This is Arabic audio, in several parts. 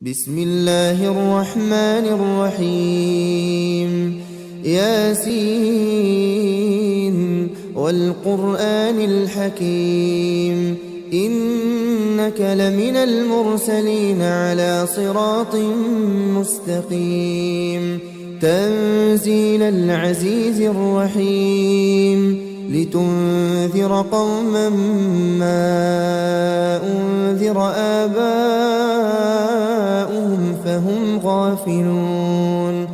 بسم الله الرحمن الرحيم ياسين والقرآن الحكيم إنك لمن المرسلين على صراط مستقيم تنزيل العزيز الرحيم لتنذر قوما ما أنذر آباؤهم فهم غافلون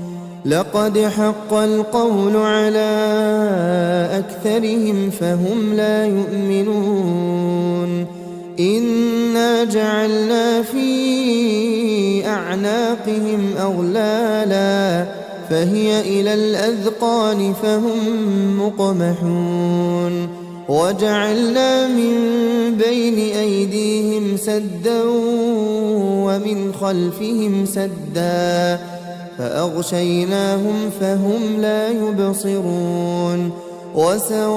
لقد حق القول على أكثرهم فهم لا يؤمنون إنا جعلنا في أعناقهم أغلالا فهي إلى الأذقان فهم مقمحون وجعلنا من بين أيديهم سدا ومن خلفهم سدا فأغشيناهم فهم لا يبصرون وسواء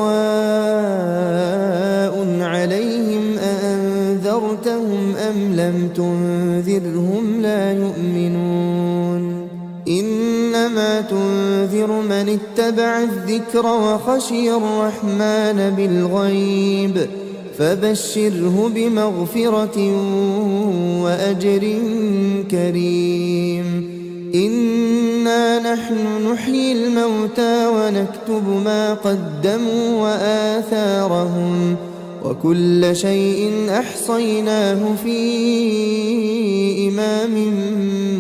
عليهم أأنذرتهم أم لم تنذرهم لا يؤمنون إنما تنذر من اتبع الذكر وخشي الرحمن بالغيب فبشره بمغفرة وأجر كريم إنا نحن نحيي الموتى ونكتب ما قدموا وآثارهم وكل شيء أحصيناه في إمام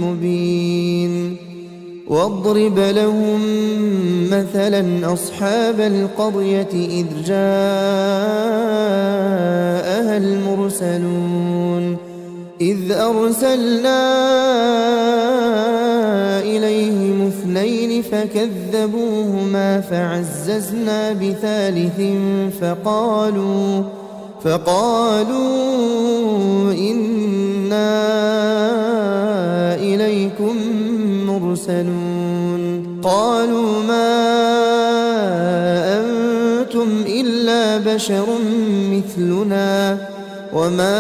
مبين واضرب لهم مثلا أصحاب القرية إذ جاءها المرسلون إذ أرسلنا إليهم اثنين فكذبوهما فعززنا بثالث فقالوا إنا إليكم مرسلون قالوا ما أنتم إلا بشر مثلنا وما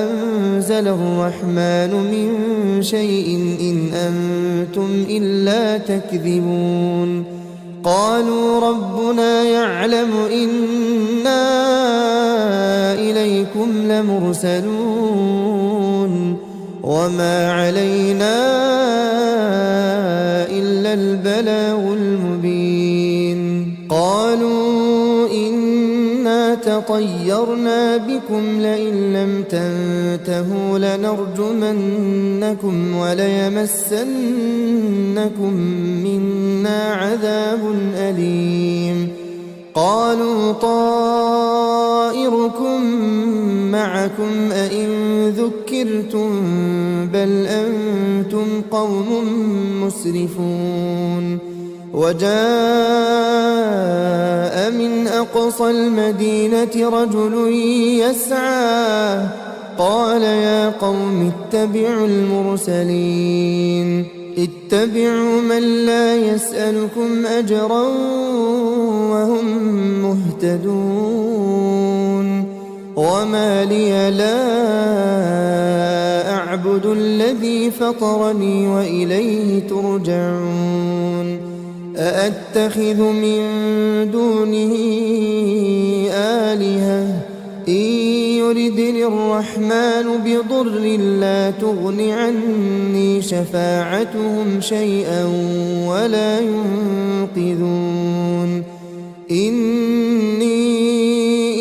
أنزل الرحمن من شيء إن أنتم إلا تكذبون قالوا ربنا يعلم إنا إليكم لمرسلون وما علينا إلا البلاغ المبين قالوا إنا تطيرنا بكم لئن لم تنتهوا لنرجمنكم وليمسنكم منا عذاب أليم قالوا طائركم معكم أئن ذكرتم بل أنتم قوم مسرفون وجاء من أقصى المدينة رجل يسعى قال يا قوم اتبعوا المرسلين اتبعوا من لا يسألكم أجرا وهم مهتدون وما لي لا أعبد الذي فطرني وإليه ترجعون أأتخذ من دونه آلهة إن يردني الرحمن بضر لا تغن عني شفاعتهم شيئا ولا ينقذون إني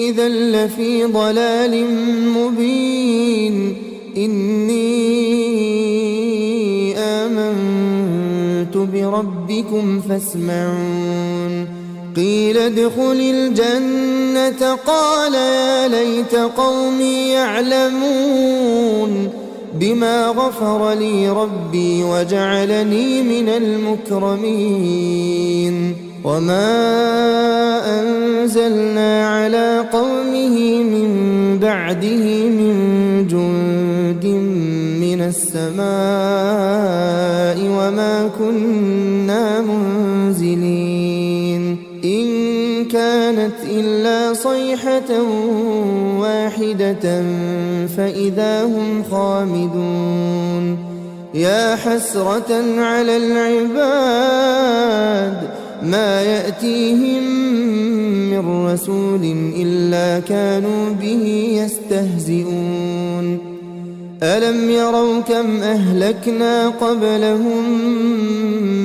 إذا لفي ضلال مبين إني آمنت بربكم فاسمعون قيل ادخل الجنة قال يا ليت قومي يعلمون بما غفر لي ربي وجعلني من المكرمين وما أنزلنا على قومه من بعده من جند من السماء وما كنا منزلين إن كان كانت إلا صيحة واحدة فإذا هم خامدون يا حسرة على العباد ما يأتيهم من رسول إلا كانوا به يستهزئون ألم يروا كم أهلكنا قبلهم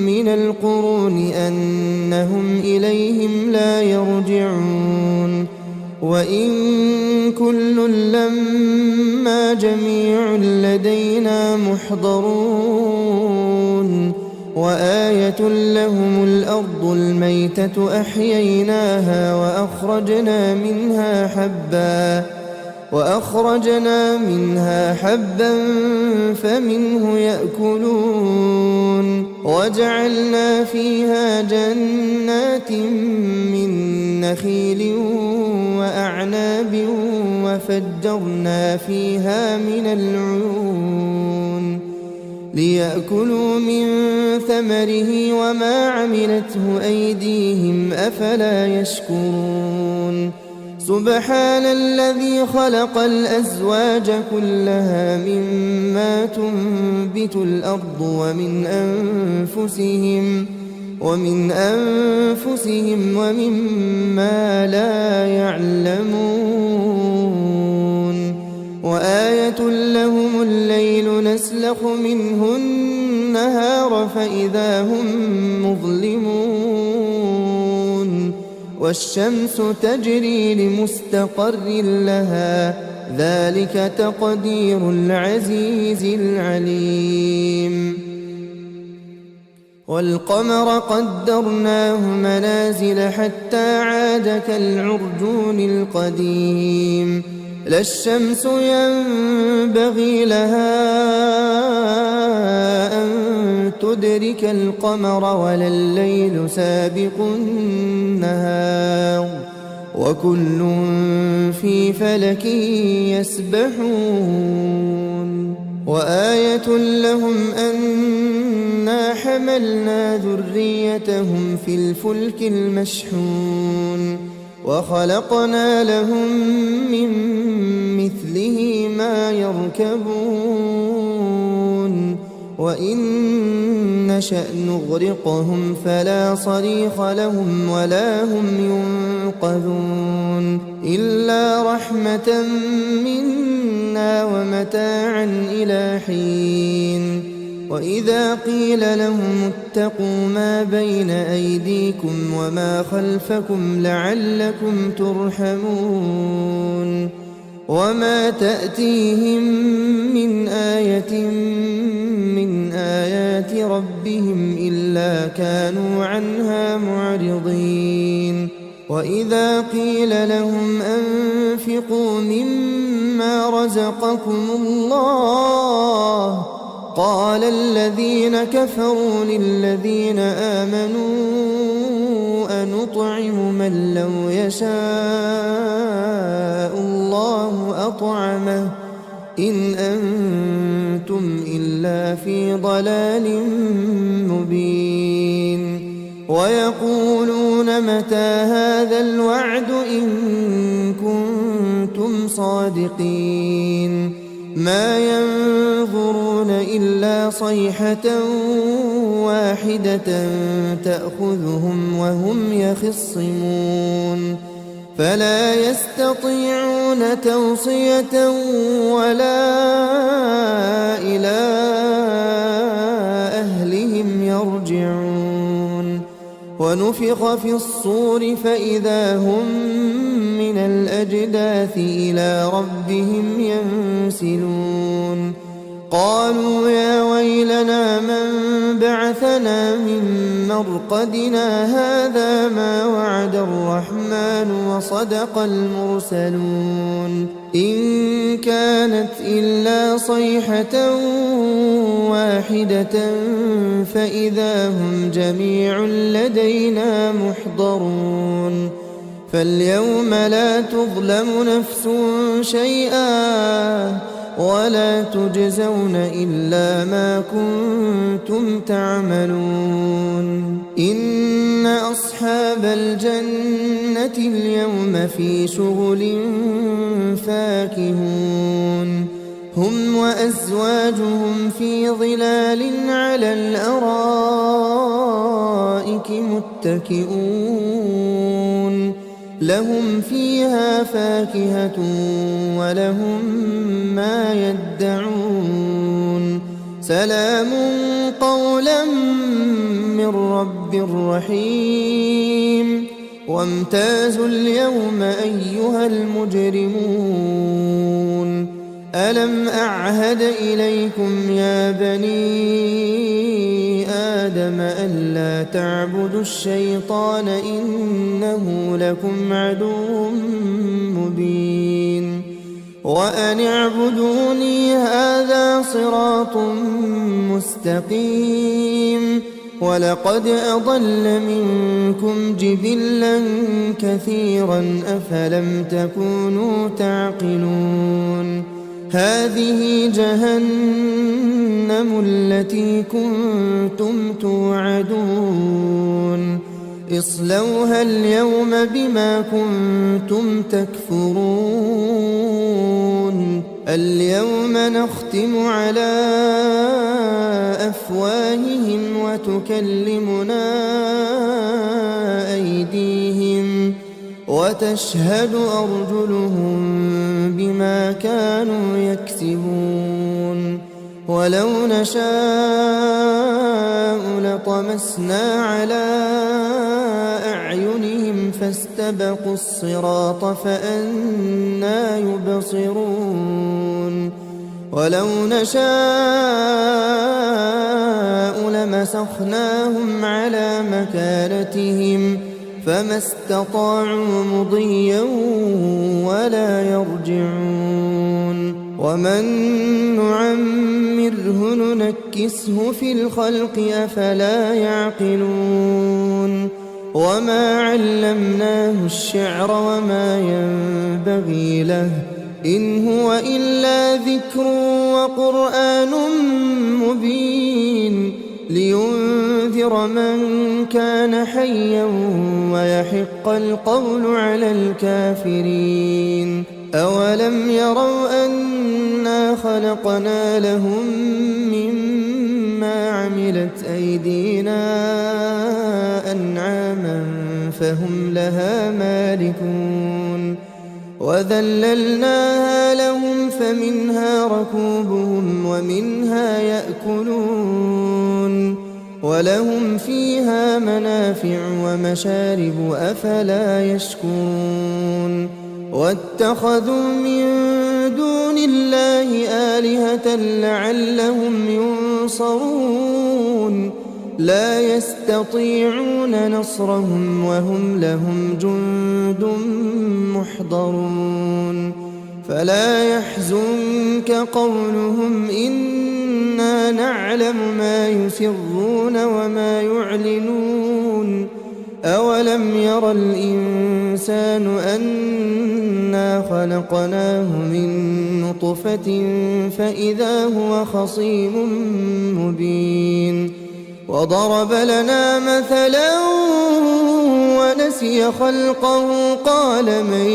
من القرون أنهم إليهم لا يرجعون وإن كل لما جميع لدينا محضرون وآية لهم الأرض الميتة أحييناها وأخرجنا منها حبا فمنه يأكلون وجعلنا فيها جنات من نخيل وأعناب وفجرنا فيها من العيون ليأكلوا من ثمره وما عملته أيديهم أفلا يشكرون سبحان الذي خلق الأزواج كلها مما تنبت الأرض ومن أنفسهم ومما لا يعلمون وآية لهم الليل نسلخ منه النهار فإذا هم مظلمون والشمس تجري لمستقر لها ذلك تقدير العزيز العليم والقمر قدرناه منازل حتى عاد كالعرجون القديم لا الشمس ينبغي لها أن تدرك القمر ولا الليل سابق النهار وكل في فلك يسبحون وآية لهم أنا حملنا ذريتهم في الفلك المشحون وخلقنا لهم من مثله ما يركبون وإن نشأ نغرقهم فلا صريخ لهم ولا هم ينقذون إلا رحمة منا ومتاعا إلى حين وإذا قيل لهم اتقوا ما بين أيديكم وما خلفكم لعلكم ترحمون وما تأتيهم من آية من آيات ربهم إلا كانوا عنها معرضين وإذا قيل لهم أنفقوا مما رزقكم الله قال الذين كفروا للذين آمنوا أنطعم من لو يشاء الله أطعمه إن أنتم إلا في ضلال مبين ويقولون متى هذا الوعد إن كنتم صادقين ما ينظرون إلا صيحة واحدة تأخذهم وهم يخصمون فلا يستطيعون توصية ولا إلى أهلهم يرجعون ونفخ في الصور فإذا هم من الأجداث إلى ربهم ينسلون قالوا يا ويلنا من بعثنا من مرقدنا هذا ما وعد الرحمن وصدق المرسلون إن كانت إلا صيحة واحدة فإذا هم جميع لدينا محضرون فاليوم لا تظلم نفس شيئا ولا تجزون إلا ما كنتم تعملون إن أصحاب الجنة اليوم في شغل فاكهون هم وأزواجهم في ظلال على الأرائك متكئون لهم فيها فاكهة ولهم ما يدعون سلام قولا من رب رحيم وامتازوا اليوم أيها المجرمون ألم أعهد إليكم يا بني آدم ألا تعبدوا الشيطان إنه لكم عدو مبين وأن اعبدوني هذا صراط مستقيم ولقد أضل منكم جبلا كثيرا أفلم تكونوا تعقلون هذه جهنم التي كنتم توعدون اصلوها اليوم بما كنتم تكفرون اليوم نختم على أفواههم وتكلمنا أيديهم وتشهد أرجلهم بما كانوا يكسبون ولو نشاء لطمسنا على أعينهم فاستبقوا الصراط فأنى يبصرون ولو نشاء لمسخناهم على مكانتهم فما استطاعوا مضيا ولا يرجعون ومن نعمره ننكسه في الخلق أفلا يعقلون وما علمناه الشعر وما ينبغي له إن هو إلا ذكر وقرآن مبين لينذر من كان حيا ويحق القول على الكافرين أولم يروا أنا خلقنا لهم مما عملت أيدينا أنعاما فهم لها مالكون وذللناها لهم فمنها ركوبهم ومنها يأكلون ولهم فيها منافع ومشارب أفلا يشكرون واتخذوا من دون الله آلهة لعلهم ينصرون لا يستطيعون نصرهم وهم لهم جند محضرون فلا يحزنك قولهم إنا نعلم ما يسرون وما يعلنون أولم ير الإنسان أنا خلقناه من نطفة فإذا هو خصيم مبين وضرب لنا مثلا ونسي خلقه قال من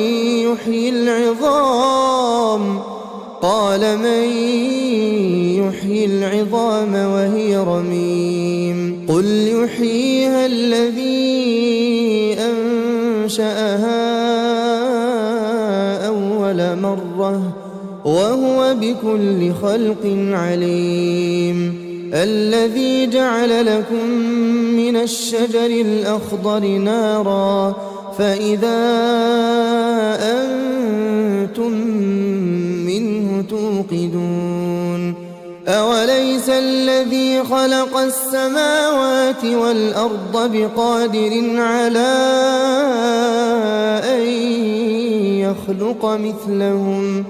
يحيي العظام وهي رميم قل يحييها الذي أنشأها أول مرة وهو بكل خلق عليم الذي جعل لكم من الشجر الأخضر نارا فإذا أنتم منه توقدون أوليس الذي خلق السماوات والأرض بقادر على أن يخلق مثلهم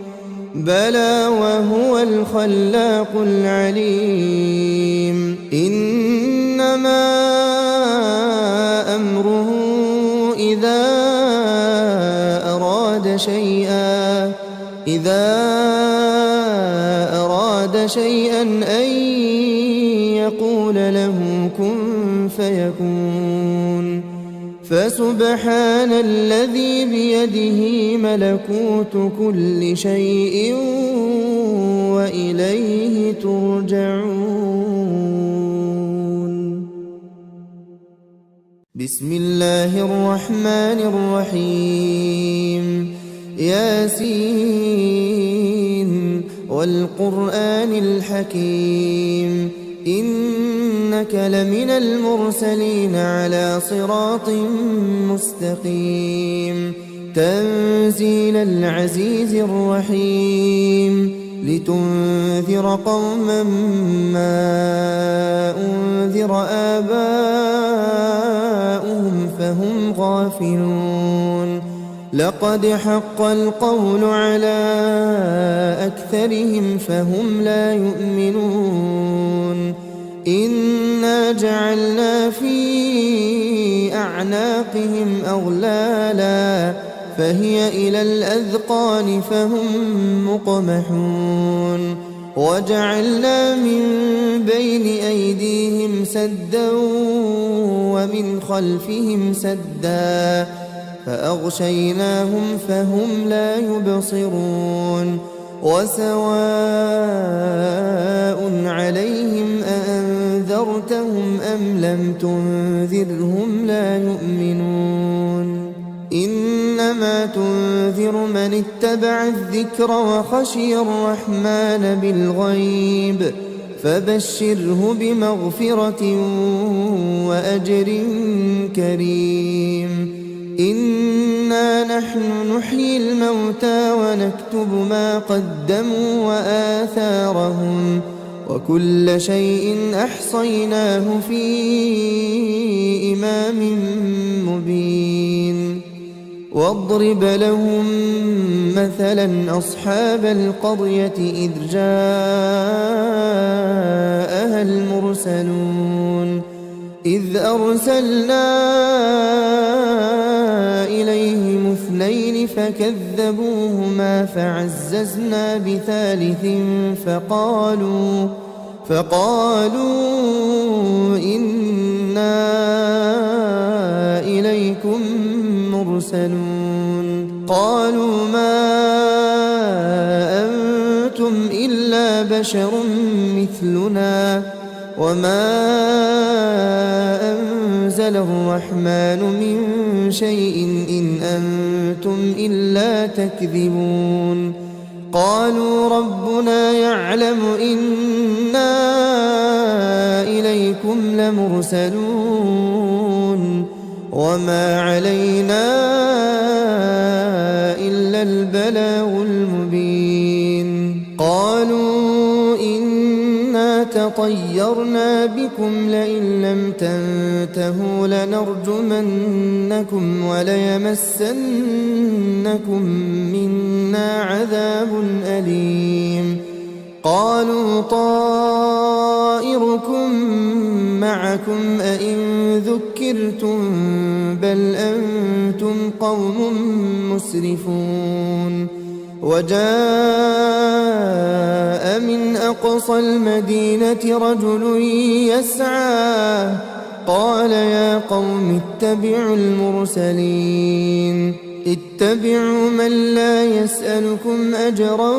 بلى وهو الخلاق العليم إنما أمره إذا أراد شيئا أن يقول له كن فيكون فسبحان الذي بيده ملكوت كل شيء وإليه ترجعون. بسم الله الرحمن الرحيم. ياسين والقرآن الحكيم إنك لمن المرسلين على صراط مستقيم تنزيل العزيز الرحيم لتنذر قوما ما أنذر آباؤهم فهم غافلون لقد حق القول على أكثرهم فهم لا يؤمنون إنا جعلنا في أعناقهم أغلالا فهي إلى الأذقان فهم مقمحون وجعلنا من بين أيديهم سدا ومن خلفهم سدا فأغشيناهم فهم لا يبصرون وسواء عليهم أأنذرتهم أم لم تنذرهم لا يؤمنون إنما تنذر من اتبع الذكر وخشي الرحمن بالغيب فبشره بمغفرة وأجر كريم إنا نحن نحيي الموتى ونكتب ما قدموا وآثارهم وكل شيء أحصيناه في إمام مبين واضرب لهم مثلا أصحاب القرية إذ جاءها المرسلون إذ أرسلنا إليهم اثنين فكذبوهما فعززنا بثالث فقالوا إنا إليكم مرسلون قالوا ما أنتم إلا بشر مثلنا وما أنزل الرحمن من شيء إن أنتم إلا تكذبون قالوا ربنا يعلم إنا إليكم لمرسلون وما علينا إلا البلاغ المبين قالوا إنا تطيرنا بكم لئن لم تنتهوا لنرجمنكم وليمسنكم منا عذاب أليم قالوا طائركم معكم أئن ذكرتم بل أنتم قوم مسرفون وجاء من أقصى المدينة رجل يسعى قال يا قوم اتبعوا المرسلين اتبعوا من لا يسألكم أجرا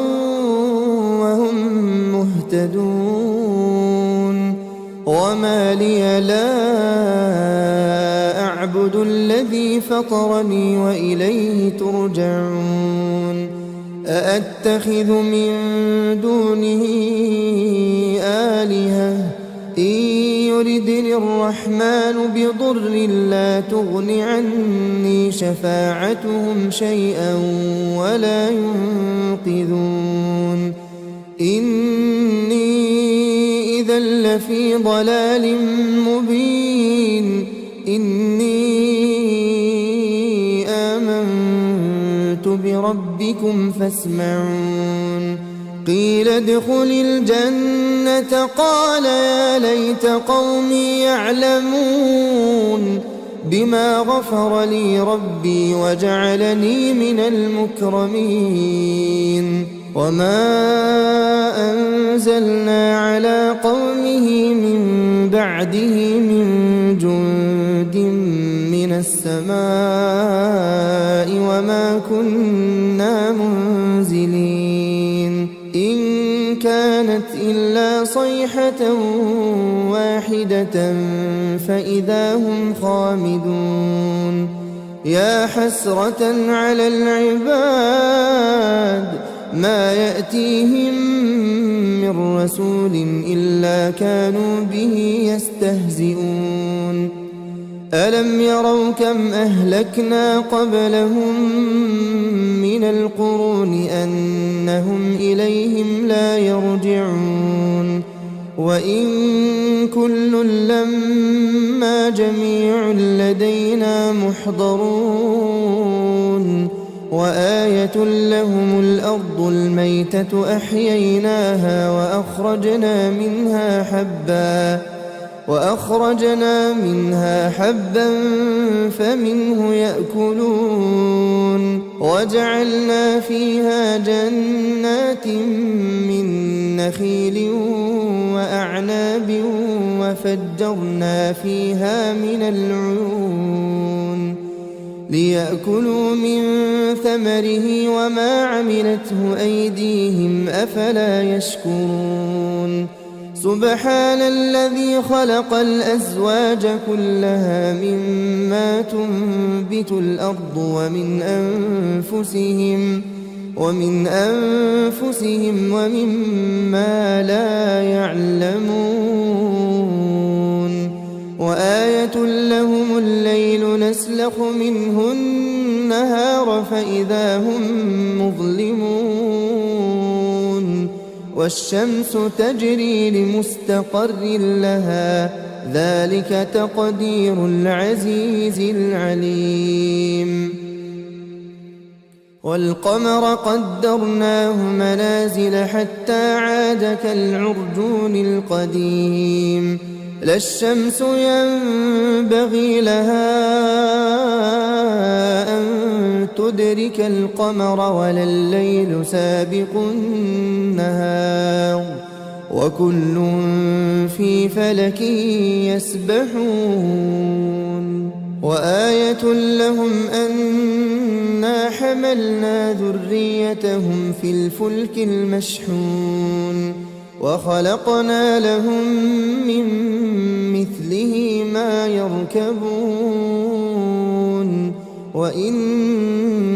وهم مهتدون وما لي لا أعبد الذي فطرني وإليه ترجعون أأتخذ من دونه آلهة إن يردني الرحمن بضر لا تغن عني شفاعتهم شيئا ولا ينقذون إني إذا لفي ضلال مبين إني آمنت بربكم فاسمعون قيل ادخل الجنة قال يا ليت قومي يعلمون بما غفر لي ربي وجعلني من المكرمين وما أنزلنا على قومه من بعده من جند من السماء وما كنا منزلين إن كانت إلا صيحة واحدة فإذا هم خامدون يا حسرة على العباد ما يأتيهم من رسول إلا كانوا به يستهزئون ألم يروا كم أهلكنا قبلهم من القرون أنهم إليهم لا يرجعون وإن كل لما جميع لدينا محضرون وآية لهم الأرض الميتة أحييناها وأخرجنا منها حبا فمنه يأكلون وجعلنا فيها جنات من نخيل وأعناب وفجرنا فيها من العيون ليأكلوا من ثمره وما عملته أيديهم أفلا يشكرون سبحان الذي خلق الأزواج كلها مما تنبت الأرض ومن أنفسهم ومما لا يعلمون وآية لهم الليل نسلخ منه النهار فإذا هم مظلمون والشمس تجري لمستقر لها ذلك تقدير العزيز العليم والقمر قدرناه منازل حتى عاد كالعرجون القديم لا الشمس ينبغي لها أن تدرك القمر ولا الليل سابق النهار وكل في فلك يسبحون وآية لهم أنا حملنا ذريتهم في الفلك المشحون وخلقنا لهم من مثله ما يركبون وإن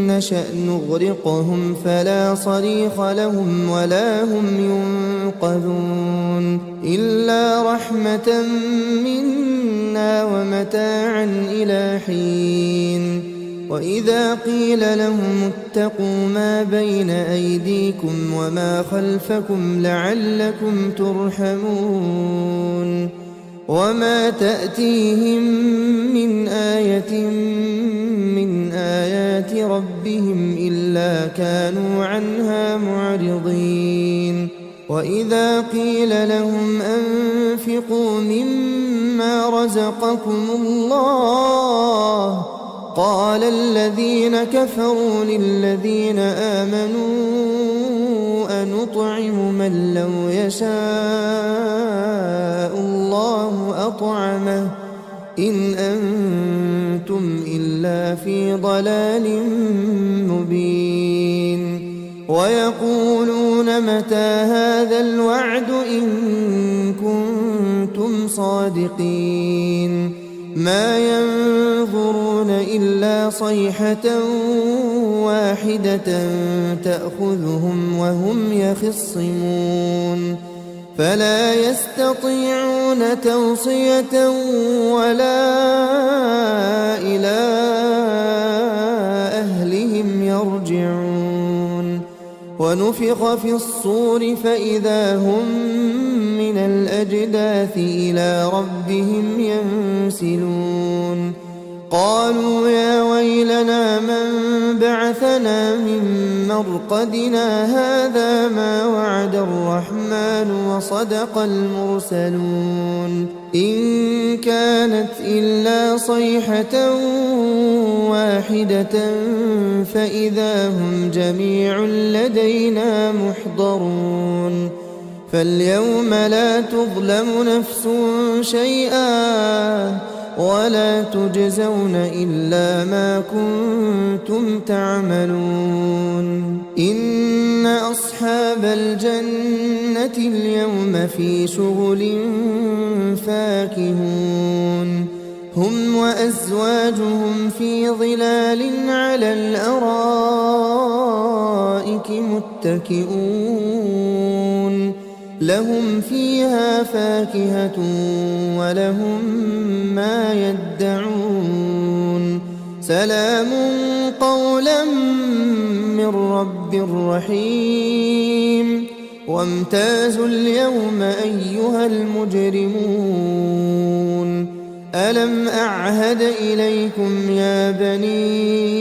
نشأ نغرقهم فلا صريخ لهم ولا هم ينقذون إلا رحمة منا ومتاعا إلى حين وإذا قيل لهم اتقوا ما بين أيديكم وما خلفكم لعلكم ترحمون وما تأتيهم من آية من آيات ربهم إلا كانوا عنها معرضين وإذا قيل لهم أنفقوا مما رزقكم الله قال الذين كفروا للذين آمنوا أنطعم من لو يشاء الله أطعمه إن أنتم إلا في ضلال مبين ويقولون متى هذا الوعد إن كنتم صادقين ما ينظرون إلا صيحة واحدة تأخذهم وهم يخصمون فلا يستطيعون توصية ولا إلى أهلهم يرجعون ونفخ في الصور فإذا هم من الأجداث إلى ربهم ينسلون قالوا يا ويلنا من بعث بعثنا من مرقدنا هذا ما وعد الرحمن وصدق المرسلون إن كانت إلا صيحة واحدة فإذا هم جميع لدينا محضرون فاليوم لا تظلم نفس شيئا ولا تجزون إلا ما كنتم تعملون إن أصحاب الجنة اليوم في شغل فاكهون هم وأزواجهم في ظلال على الأرائك متكئون لهم فيها فاكهة ولهم ما يدعون سلام قولا من رب رحيم وامتازوا اليوم أيها المجرمون ألم أعهد إليكم يا بني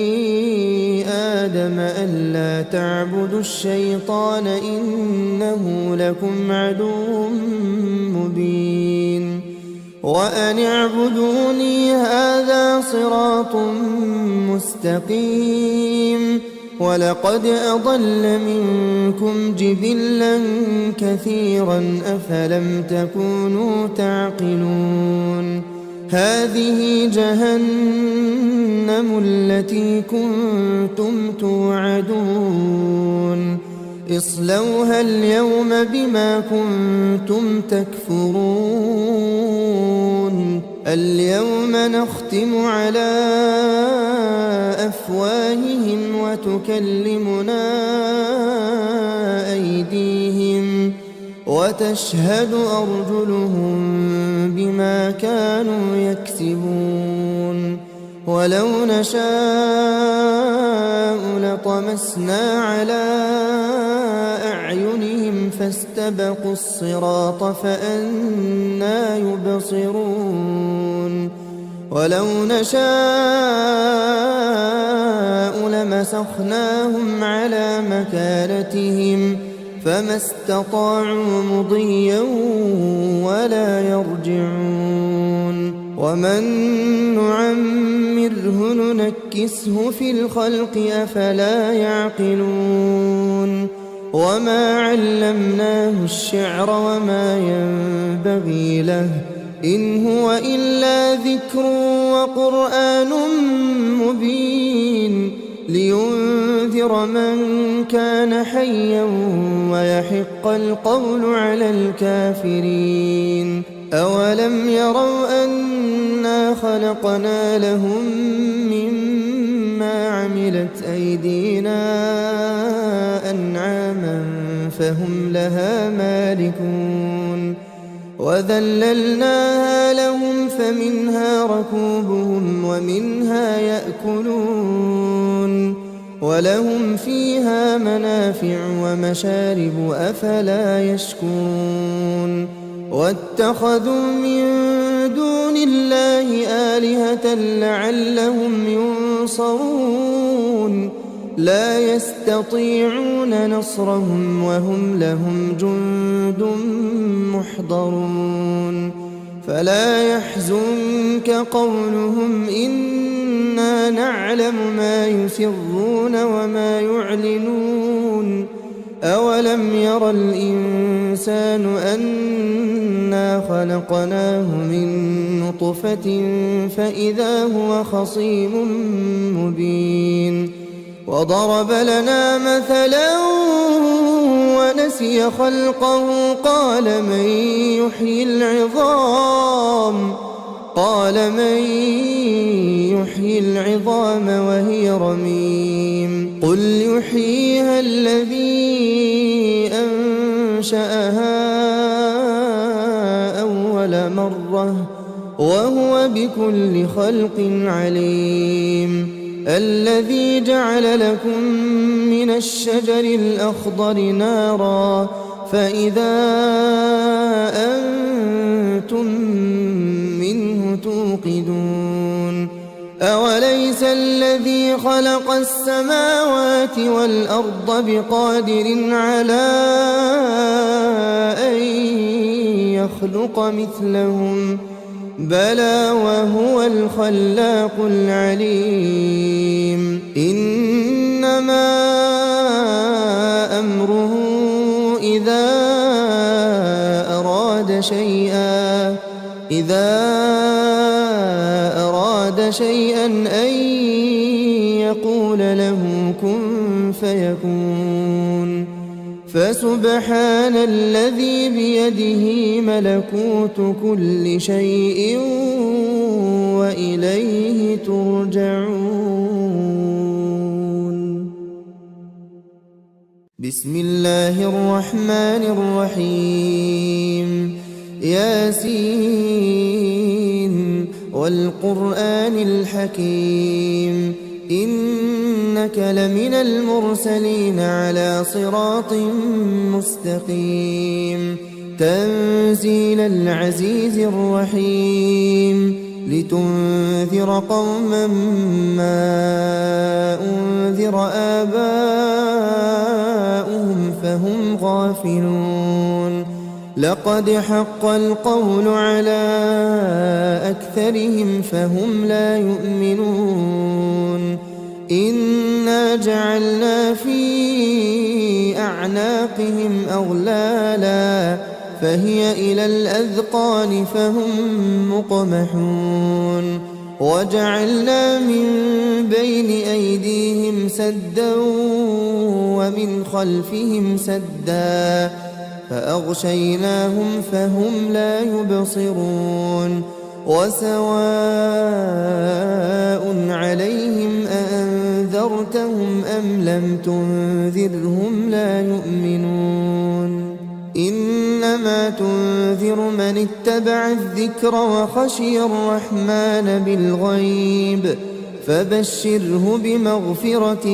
آدم ألا تعبدوا الشيطان إنه لكم عدو مبين وأن اعبدوني هذا صراط مستقيم ولقد أضل منكم جبلا كثيرا أفلم تكونوا تعقلون هذه جهنم التي كنتم توعدون اصلوها اليوم بما كنتم تكفرون اليوم نختم على أفواههم وتكلمنا أيديهم وتشهد أرجلهم بما كانوا يكسبون ولو نشاء لطمسنا على أعينهم فاستبقوا الصراط فأنى يبصرون ولو نشاء لمسخناهم على مكانتهم فما استطاعوا مضيا ولا يرجعون ومن نعمره ننكسه في الخلق أفلا يعقلون وما علمناه الشعر وما ينبغي له إن هو إلا ذكر وقرآن مبين لينذر من كان حيا ويحق القول على الكافرين أولم يروا أنا خلقنا لهم مما عملت أيدينا أنعاما فهم لها مالكون وذللناها لهم فمنها ركوبهم ومنها يأكلون ولهم فيها منافع ومشارب أفلا يشكرون واتخذوا من دون الله آلهة لعلهم ينصرون لا يستطيعون نصرهم وهم لهم جند محضرون فلا يحزنك قولهم إنا نعلم ما يسرون وما يعلنون أولم ير الإنسان أنا خلقناه من نطفة فإذا هو خصيم مبين وضرب لنا مثلا ونسي خلقه قال من يحيي العظام وهي رميم قل يحييها الذي أنشأها أول مرة وهو بكل خلق عليم الذي جعل لكم من الشجر الأخضر نارا فإذا أنتم منه توقدون أوليس الذي خلق السماوات السماوات والأرض بقادر على أن يخلق مثلهم بلى وهو الخلاق العليم إنما أمره إذا أراد شيئا أن يقول له كن فيكون فسبحان الذي بيده ملكوت كل شيء وإليه ترجعون. بسم الله الرحمن الرحيم ياسين والقرآن الحكيم إنك لمن المرسلين على صراط مستقيم تنزيل العزيز الرحيم لتنذر قوما ما أنذر آباؤهم فهم غافلون لقد حق القول على أكثرهم فهم لا يؤمنون إنا جعلنا في أعناقهم أغلالا فهي إلى الأذقان فهم مقمحون وجعلنا من بين أيديهم سدا ومن خلفهم سدا فأغشيناهم فهم لا يبصرون وسواء عليهم أأنذرتهم أم لم تنذرهم لا يؤمنون إنما تنذر من اتبع الذكر وخشي الرحمن بالغيب فبشره بمغفرة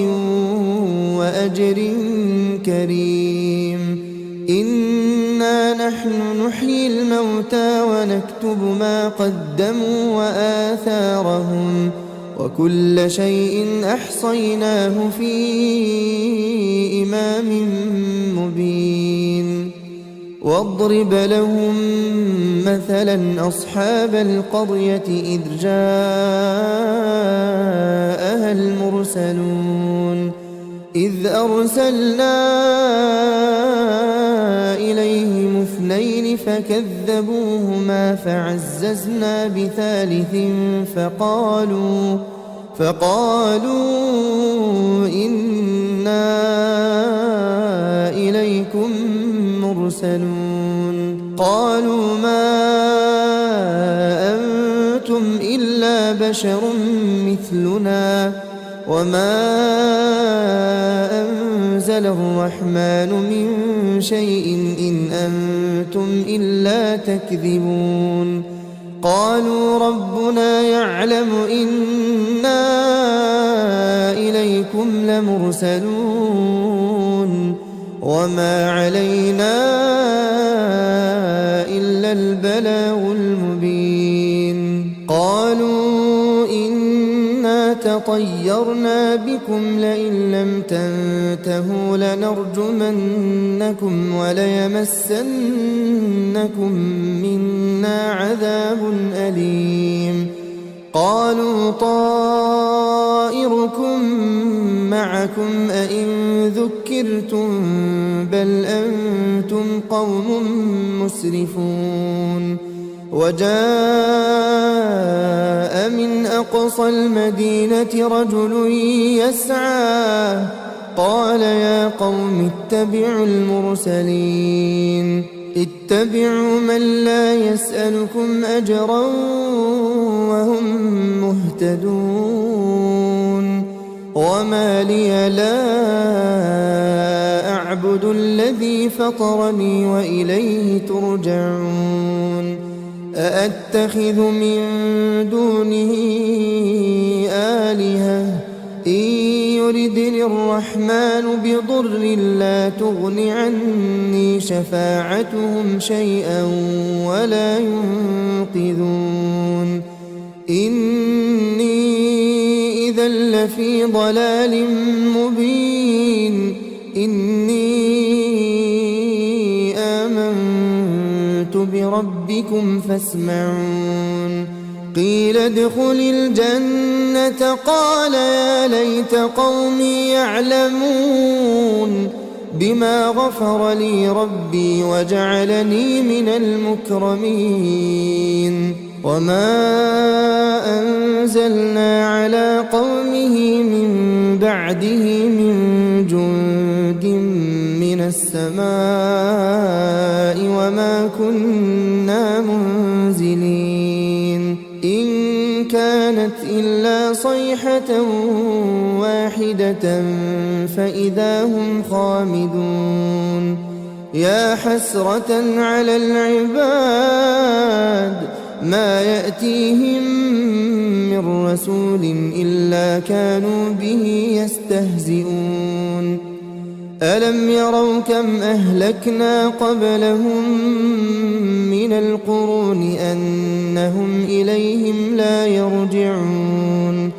وأجر كريم إنا نحن نحيي الموتى ونكتب ما قدموا وآثارهم وكل شيء أحصيناه في إمام مبين واضرب لهم مثلا أصحاب القرية إذ جاءها المرسلون إذ أرسلنا إليهم اثنين فكذبوهما فعززنا بثالث فقالوا إنا إليكم مرسلون قالوا ما أنتم إلا بشر مثلنا وما أنزل الرحمن من شيء إن أنتم إلا تكذبون قالوا ربنا يعلم إنا إليكم لمرسلون وما علينا إلا البلاغ المبين قالوا إنا تطيرنا بكم لئن لم تنتهوا لنرجمنكم وليمسنكم منا عذاب أليم قالوا طائركم معكم أئن ذكرتم بل أنتم قوم مسرفون وجاء من أقصى المدينة رجل يسعى قال يا قوم اتبعوا المرسلين اتبعوا من لا يسألكم أجرا وهم مهتدون وما لي لا أعبد الذي فطرني وإليه ترجعون أأتخذ من دونه آلهة إن يردني الرحمن بضر لا تغن عني شفاعتهم شيئا ولا ينقذون إني إذا لفي ضلال مبين بربكم فاسمعون قيل ادخل الجنة قال يا ليت قومي يعلمون بما غفر لي ربي وجعلني من المكرمين وما أنزلنا على قومه من بعده من جند من السماء وما كنا منزلين إن كانت إلا صيحة واحدة فإذا هم خامدون يا حسرة على العباد ما يأتيهم من رسول إلا كانوا به يستهزئون ألم يروا كم أهلكنا قبلهم من القرون أنهم إليهم لا يرجعون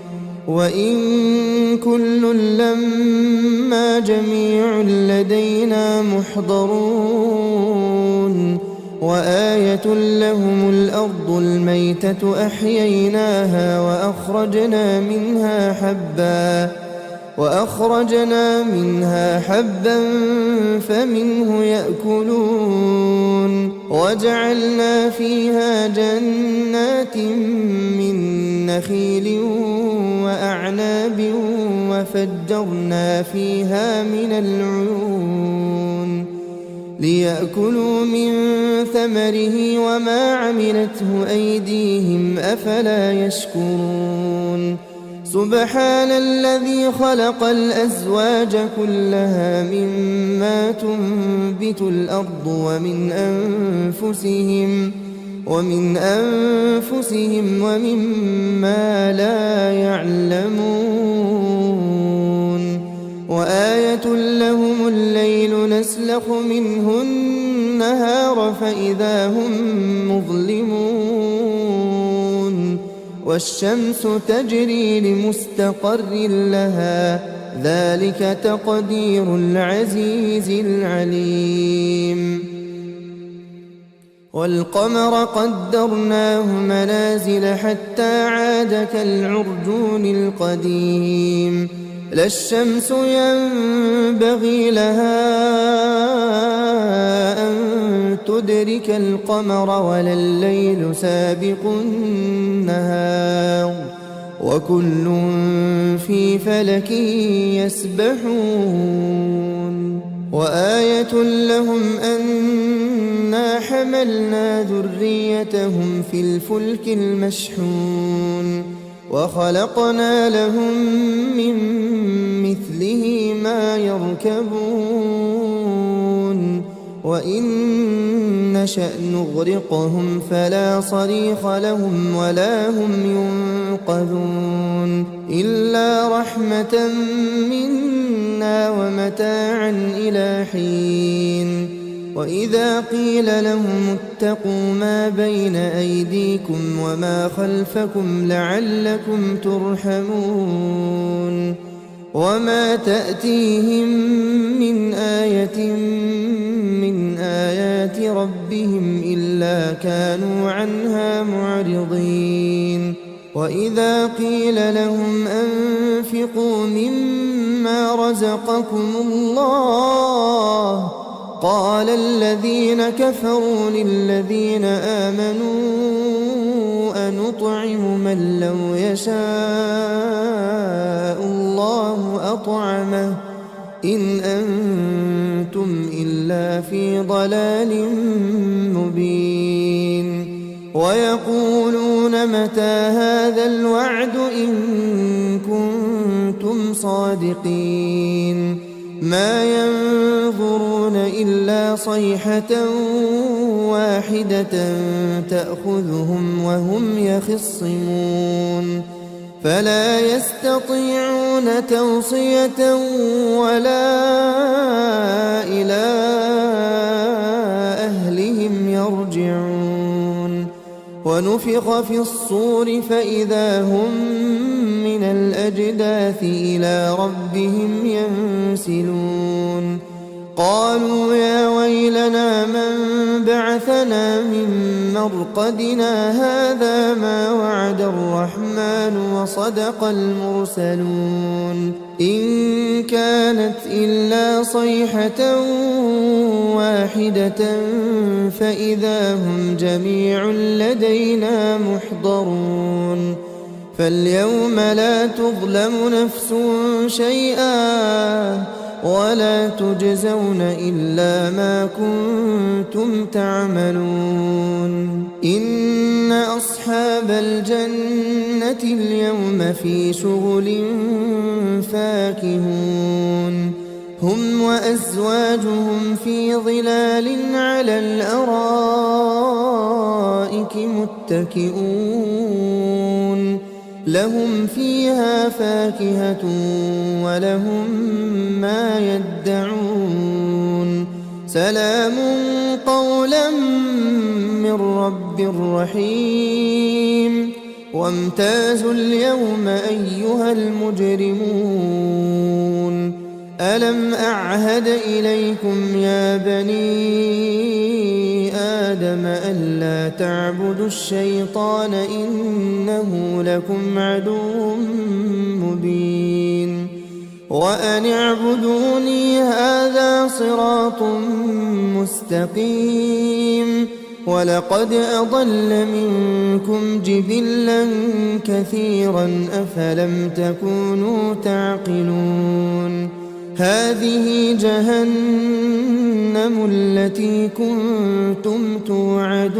وإن كل لما جميع لدينا محضرون وآية لهم الأرض الميتة أحييناها وأخرجنا منها حبا فمنه يأكلون وجعلنا فيها جنات من نخيل وأعناب وفجرنا فيها من العيون ليأكلوا من ثمره وما عملته أيديهم أفلا يشكرون سبحان الذي خلق الأزواج كلها مما تنبت الأرض ومن أنفسهم ومما لا يعلمون وآية لهم الليل نسلخ منه النهار فإذا هم مظلمون والشمس تجري لمستقر لها ذلك تقدير العزيز العليم والقمر قدرناه منازل حتى عاد كالعرجون القديم لا الشمس ينبغي لها أن تدرك القمر ولا الليل سابق النهار وكل في فلك يسبحون وآية لهم أنا حملنا ذريتهم في الفلك المشحون وخلقنا لهم من مثله ما يركبون وإن نشأ نغرقهم فلا صريخ لهم ولا هم ينقذون إلا رحمة منا ومتاعا إلى حين وإذا قيل لهم اتقوا ما بين أيديكم وما خلفكم لعلكم ترحمون وما تأتيهم من آية من آيات ربهم إلا كانوا عنها معرضين وإذا قيل لهم أنفقوا مما رزقكم الله قال الذين كفروا للذين آمنوا أنطعم من لو يشاء الله أطعمه إن أنتم إلا في ضلال مبين ويقولون متى هذا الوعد إن كنتم صادقين ما ينظرون إلا صيحة واحدة تأخذهم وهم يخصمون فلا يستطيعون توصية ولا إلى أهلهم يرجعون ونفخ في الصور فإذا هم من الأجداث إلى ربهم ينسلون قالوا يا ويلنا من بعثنا من مرقدنا هذا ما وعد الرحمن وصدق المرسلون إن كانت إلا صيحة واحدة فإذا هم جميع لدينا محضرون فاليوم لا تظلم نفس شيئا ولا تجزون إلا ما كنتم تعملون إن أصحاب الجنة اليوم في شغل فاكهون هم وأزواجهم في ظلال على الأرائك متكئون لهم فيها فاكهة ولهم ما يدعون سلام قولا من رب رحيم وامتازوا اليوم أيها المجرمون ألم أعهد إليكم يا بني آدم ألا تعبدوا الشيطان إنه لكم عدو مبين وأن اعبدوني هذا صراط مستقيم ولقد أضل منكم جبلا كثيرا أفلم تكونوا تعقلون هذه جهنم التي كنتم توعدون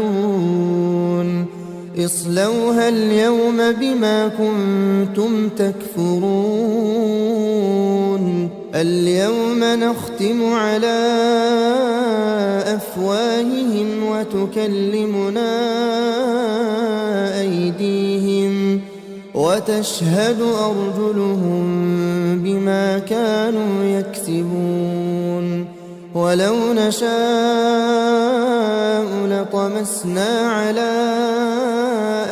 اصلوها اليوم بما كنتم تكفرون اليوم نختم على أفواههم وتكلمنا أيديهم وتشهد أرجلهم بما كانوا يكسبون ولو نشاء لطمسنا على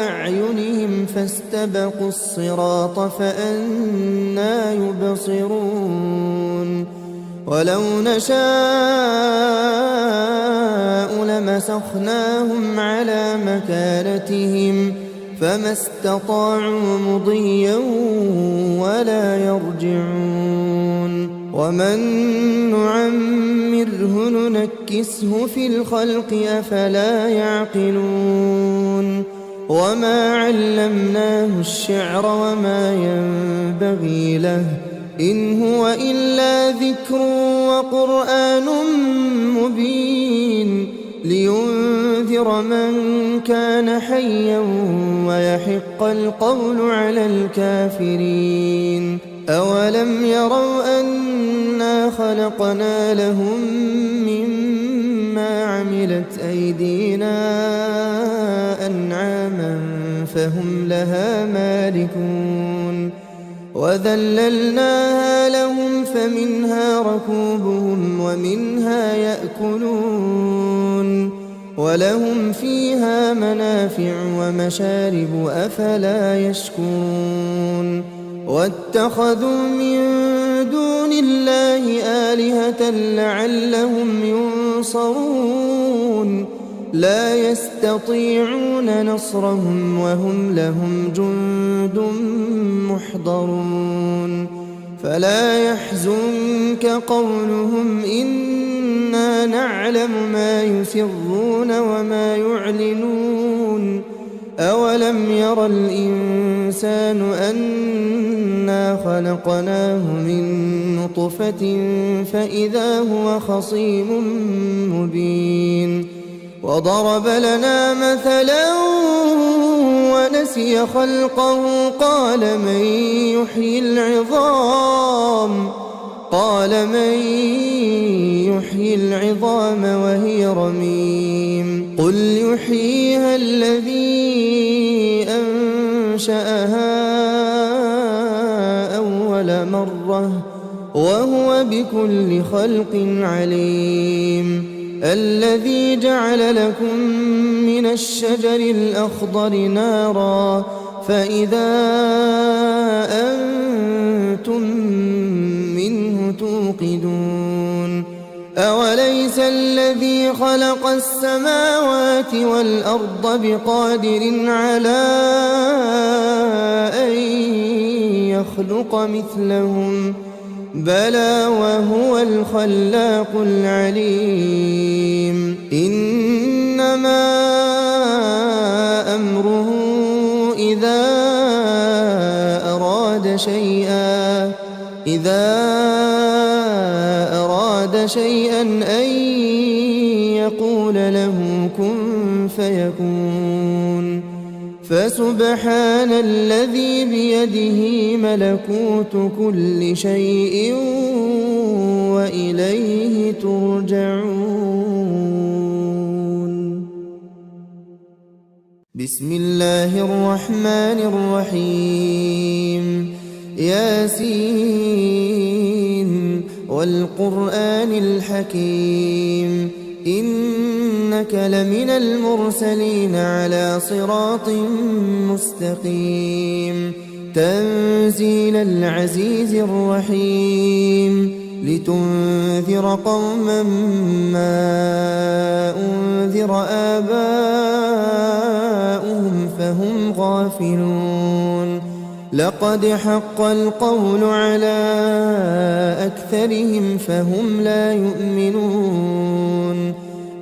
أعينهم فاستبقوا الصراط فأنى يبصرون ولو نشاء لمسخناهم على مكانتهم فما استطاعوا مضيا ولا يرجعون ومن نعمره ننكسه في الخلق أفلا يعقلون وما علمناه الشعر وما ينبغي له إن هو إلا ذكر وقرآن مبين لينذر من كان حيا ويحق القول على الكافرين أولم يروا أنا خلقنا لهم مما عملت أيدينا أنعاما فهم لها مالكون وذللناها لهم فمنها ركوبهم ومنها يأكلون ولهم فيها منافع ومشارب أفلا يشكرون واتخذوا من دون الله آلهة لعلهم ينصرون لا يستطيعون نصرهم وهم لهم جند محضرون فلا يحزنك قولهم إنا نعلم ما يسرون وما يعلنون أولم ير الإنسان أنا خلقناه من نطفة فإذا هو خصيم مبين وضرب لنا مثلا ونسي خلقه قال من يحيي العظام وهي رميم قل يحييها الذي أنشأها أول مرة وهو بكل خلق عليم الذي جعل لكم من الشجر الأخضر نارا فإذا أنتم منه توقدون أوليس الذي خلق السماوات والأرض بقادر على أن يخلق مثلهم بلى وهو الخلاق العليم إنما أمره إذا أراد شيئا أن يقول له كن فيكون فسبحان الذي بيده ملكوت كل شيء وإليه ترجعون. بسم الله الرحمن الرحيم ياسين والقرآن الحكيم إنك لمن المرسلين على صراط مستقيم تنزيل العزيز الرحيم لتنذر قوما ما أنذر آباؤهم فهم غافلون لقد حق القول على أكثرهم فهم لا يؤمنون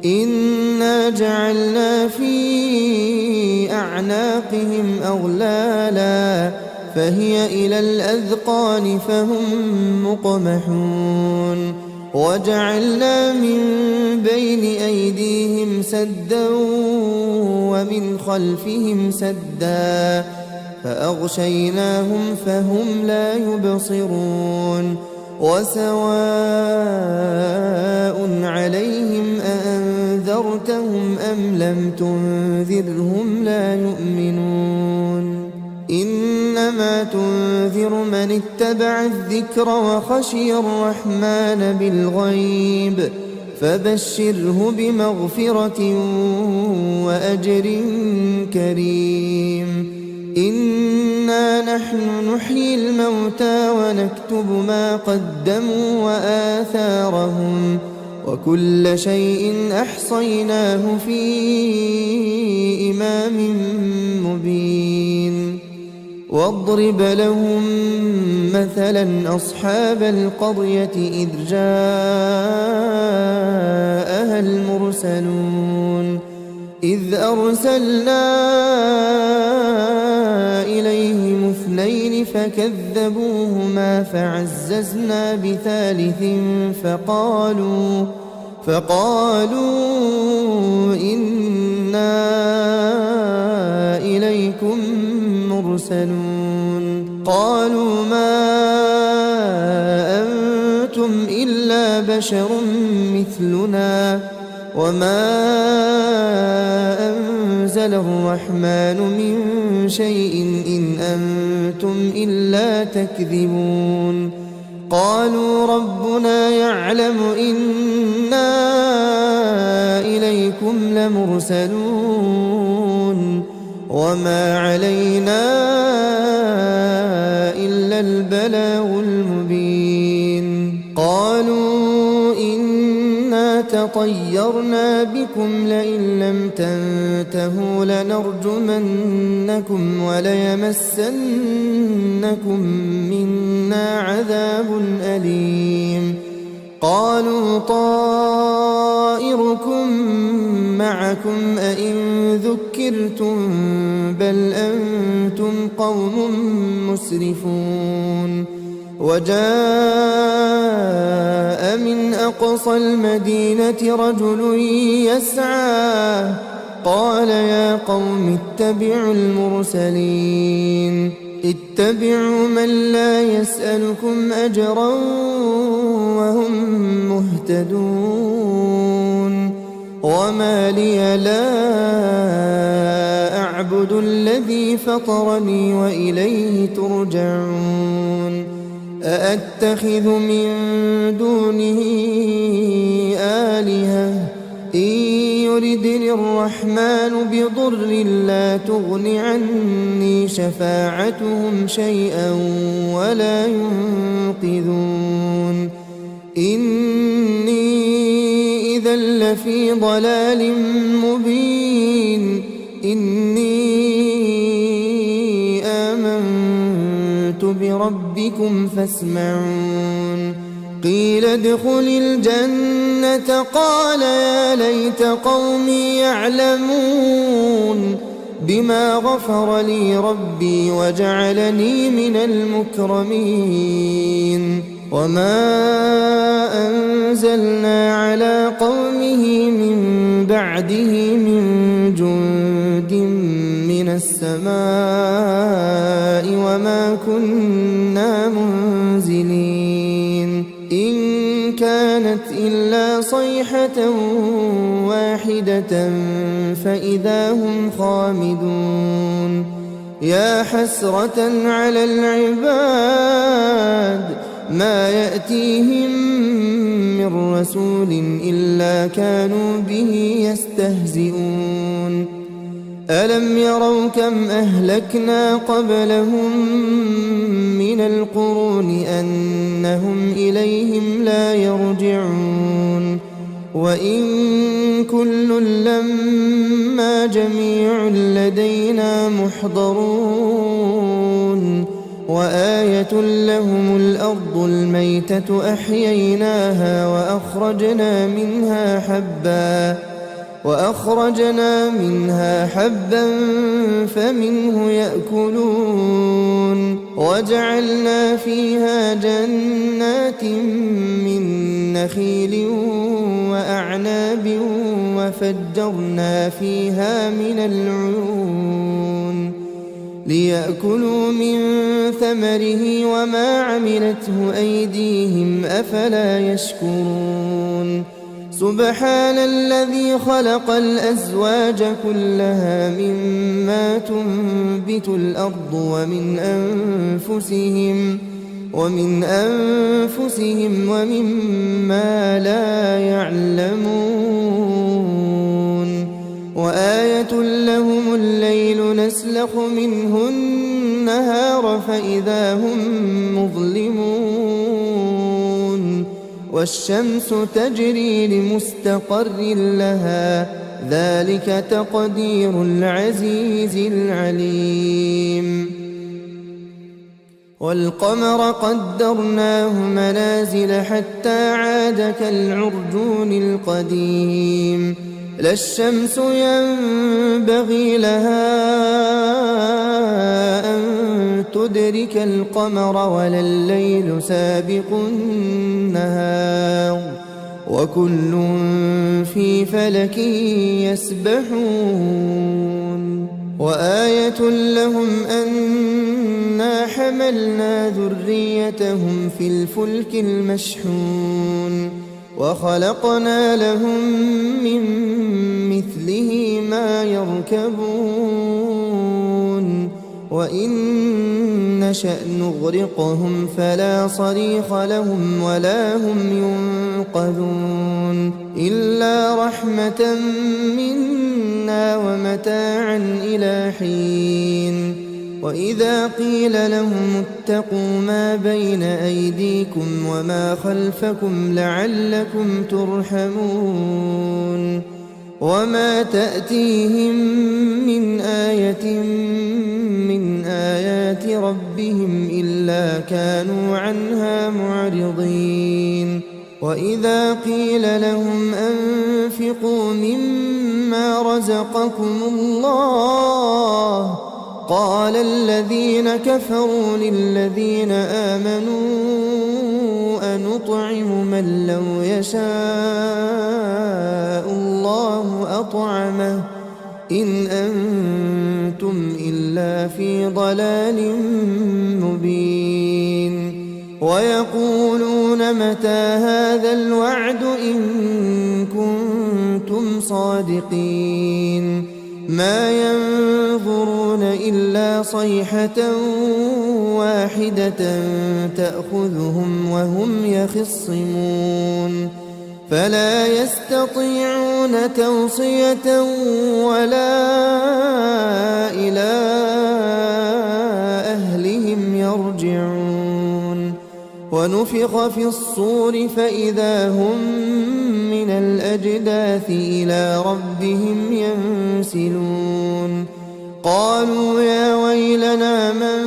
إنا جعلنا في أعناقهم أغلالا فهي إلى الأذقان فهم مقمحون وجعلنا من بين أيديهم سدا ومن خلفهم سدا فأغشيناهم فهم لا يبصرون وسواء عليهم أأنذرتهم أم لم تنذرهم لا يؤمنون إنما تنذر من اتبع الذكر وخشي الرحمن بالغيب فبشره بمغفرة وأجر كريم إنا نحن نحيي الموتى ونكتب ما قدموا وآثارهم وكل شيء أحصيناه في إمام مبين واضرب لهم مثلا أصحاب القرية إذ جاءها المرسلون إذ أرسلنا إليهم اثنين فكذبوهما فعززنا بثالث فقالوا إنا إليكم مرسلون قالوا ما أنتم إلا بشر مثلنا وما أنزل الرحمن من شيء إن أنتم إلا تكذبون قالوا ربنا يعلم إنا إليكم لمرسلون وما علينا إلا البلاغ المبين قالوا إنا تطيرنا بكم لئن لم تنتهوا لنرجمنكم وليمسنكم منا عذاب أليم قالوا طائركم معكم أئن ذكرتم بل أنتم قوم مسرفون وجاء من أقصى المدينة رجل يسعى قال يا قوم اتبعوا المرسلين اتبعوا من لا يسألكم أجرا وهم مهتدون وما لي لا أعبد الذي فطرني وإليه ترجعون أأتخذ من دونه آلهة إن يردني الرحمن بضر لا تغن عني شفاعتهم شيئا ولا ينقذون إني لفي ضلال مبين إني آمنت بربكم فاسمعون قيل ادخل الجنة قال يا ليت قومي يعلمون بما غفر لي ربي وجعلني من المكرمين وما أنزلنا على قومه من بعده من جند من السماء وما كنا منزلين إن كانت إلا صيحة واحدة فإذا هم خامدون يا حسرة على العباد ما يأتيهم من رسول إلا كانوا به يستهزئون ألم يروا كم أهلكنا قبلهم من القرون أنهم إليهم لا يرجعون وإن كل لما جميع لدينا محضرون وآية لهم الأرض الميتة أحييناها وأخرجنا منها حبا فمنه يأكلون وجعلنا فيها جنات من نخيل وأعناب وفجرنا فيها من العيون ليأكلوا من ثمره وما عملته أيديهم أفلا يشكرون سبحان الذي خلق الأزواج كلها مما تنبت الأرض ومن أنفسهم ومما لا يعلمون وآية لهم الليل نسلخ منه النهار فإذا هم مظلمون والشمس تجري لمستقر لها ذلك تقدير العزيز العليم والقمر قدرناه منازل حتى عاد كالعرجون القديم لا الشمس ينبغي لها أن تدرك القمر ولا الليل سابق النهار وكل في فلك يسبحون وآية لهم أنا حملنا ذريتهم في الفلك المشحون وخلقنا لهم من مثله ما يركبون وإن نشأ نغرقهم فلا صريخ لهم ولا هم ينقذون إلا رحمة منا ومتاعا إلى حين وإذا قيل لهم اتقوا ما بين أيديكم وما خلفكم لعلكم ترحمون وما تأتيهم من آية من آيات ربهم إلا كانوا عنها معرضين وإذا قيل لهم أنفقوا مما رزقكم الله قال الذين كفروا للذين آمنوا أنطعم من لو يشاء الله أطعمه إن أنتم إلا في ضلال مبين ويقولون متى هذا الوعد إن كنتم صادقين ما ينظرون إلا صيحة واحدة تأخذهم وهم يخصمون فلا يستطيعون توصية ولا إلى أهلهم يرجعون ونفخ في الصور فإذا هم من الأجداث إلى ربهم ينسلون قالوا يا ويلنا من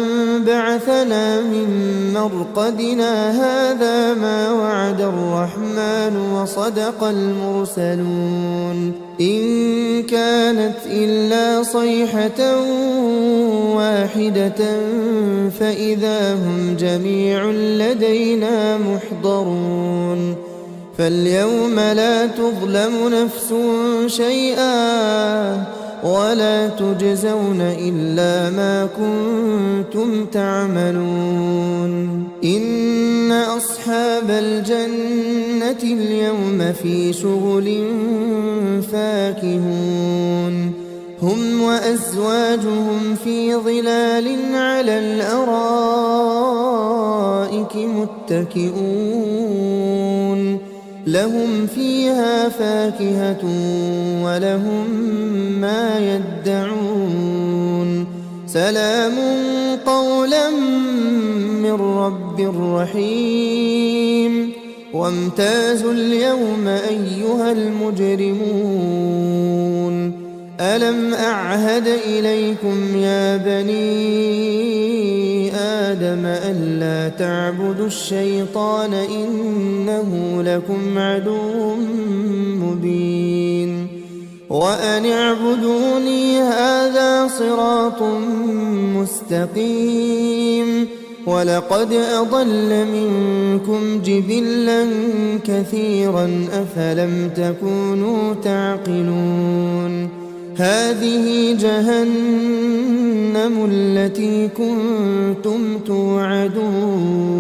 بعثنا من مرقدنا هذا ما وعد الرحمن وصدق المرسلون إن كانت إلا صيحة واحدة فإذا هم جميع لدينا محضرون فاليوم لا تظلم نفس شيئا ولا تجزون إلا ما كنتم تعملون إن أصحاب الجنة اليوم في شغل فاكهون هم وأزواجهم في ظلال على الأرائك متكئون لهم فيها فاكهة ولهم ما يدعون سلام قولا من رب رحيم وامتازوا اليوم أيها المجرمون ألم أعهد إليكم يا بني آدم ألا تعبدوا الشيطان إنه لكم عدو مبين وأن اعبدوني هذا صراط مستقيم ولقد أضل منكم جبلا كثيرا أفلم تكونوا تعقلون هذه جهنم التي كنتم توعدون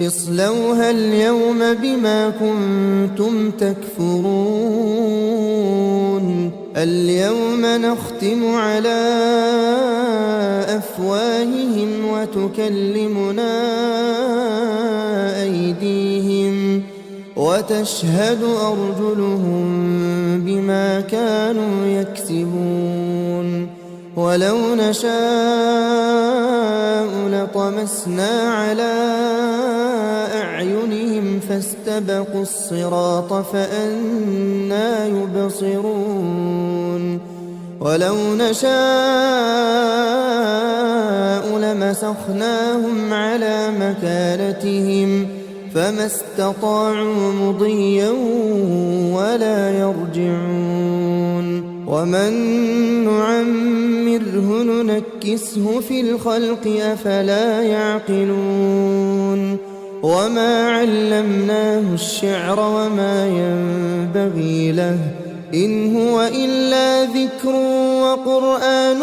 اصلوها اليوم بما كنتم تكفرون اليوم نختم على أفواههم وتكلمنا أيديهم وتشهد أرجلهم بما كانوا يكسبون ولو نشاء لطمسنا على أعينهم فاستبقوا الصراط فأنى يبصرون ولو نشاء لمسخناهم على مكانتهم فما استطاعوا مضيا ولا يرجعون ومن نعمره ننكسه في الخلق أفلا يعقلون وما علمناه الشعر وما ينبغي له إن هو إلا ذكر وقرآن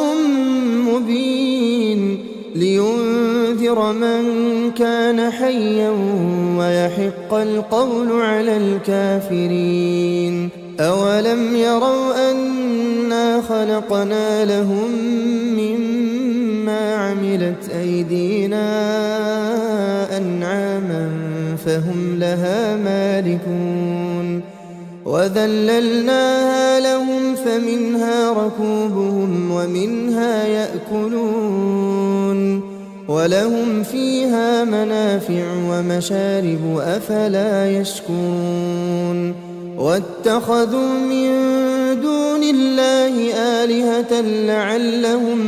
مبين لينذر من كان حيا ويحق القول على الكافرين أولم يروا أنا خلقنا لهم مما عملت أيدينا أنعاما فهم لها مالكون وذللناها لهم فمنها ركوبهم ومنها يأكلون ولهم فيها منافع ومشارب أفلا يشكرون واتخذوا من دون الله آلهة لعلهم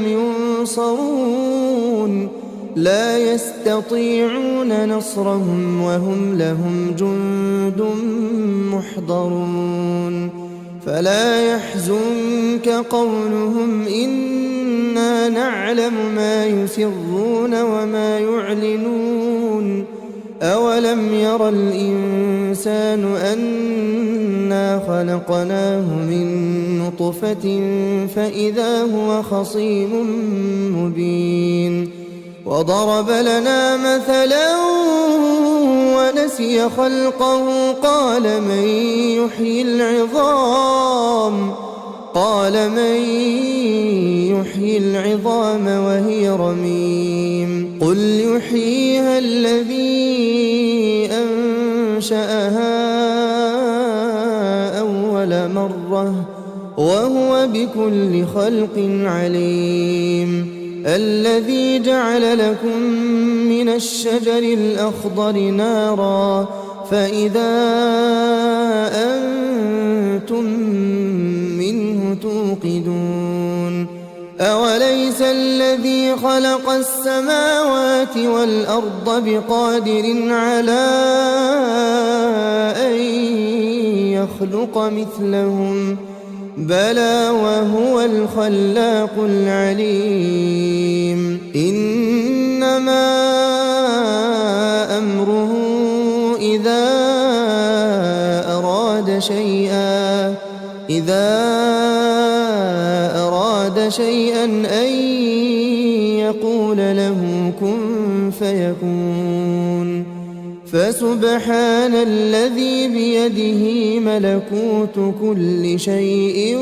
ينصرون لا يستطيعون نصرهم وهم لهم جند محضرون فلا يحزنك قولهم إنا نعلم ما يسرون وما يعلنون أولم ير الإنسان أنا خلقناه من نطفة فإذا هو خصيم مبين وضرب لنا مثلا ونسي خلقه قال من يحيي العظام وهي رميم قل يحييها الذي أنشأها أول مرة وهو بكل خلق عليم الذي جعل لكم من الشجر الأخضر نارا فإذا أنتم منه توقدون أوليس الذي خلق السماوات والأرض بقادر على أن يخلق مثلهم بلى وهو الخلاق العليم إنما أمره إذا أراد شيئا أن يقول له كن فيكون فسبحان الذي بيده ملكوت كل شيء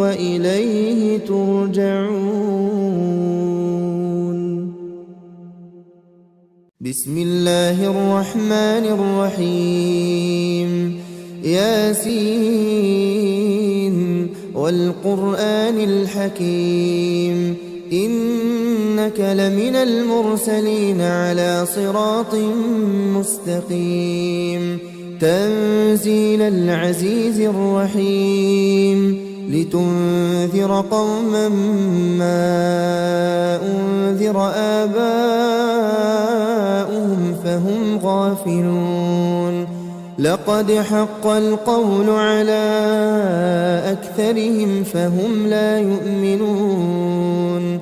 وإليه ترجعون. بسم الله الرحمن الرحيم ياسين والقرآن الحكيم إنك لمن المرسلين على صراط مستقيم تنزيل العزيز الرحيم لتنذر قوما ما أنذر آباؤهم فهم غافلون لقد حق القول على أكثرهم فهم لا يؤمنون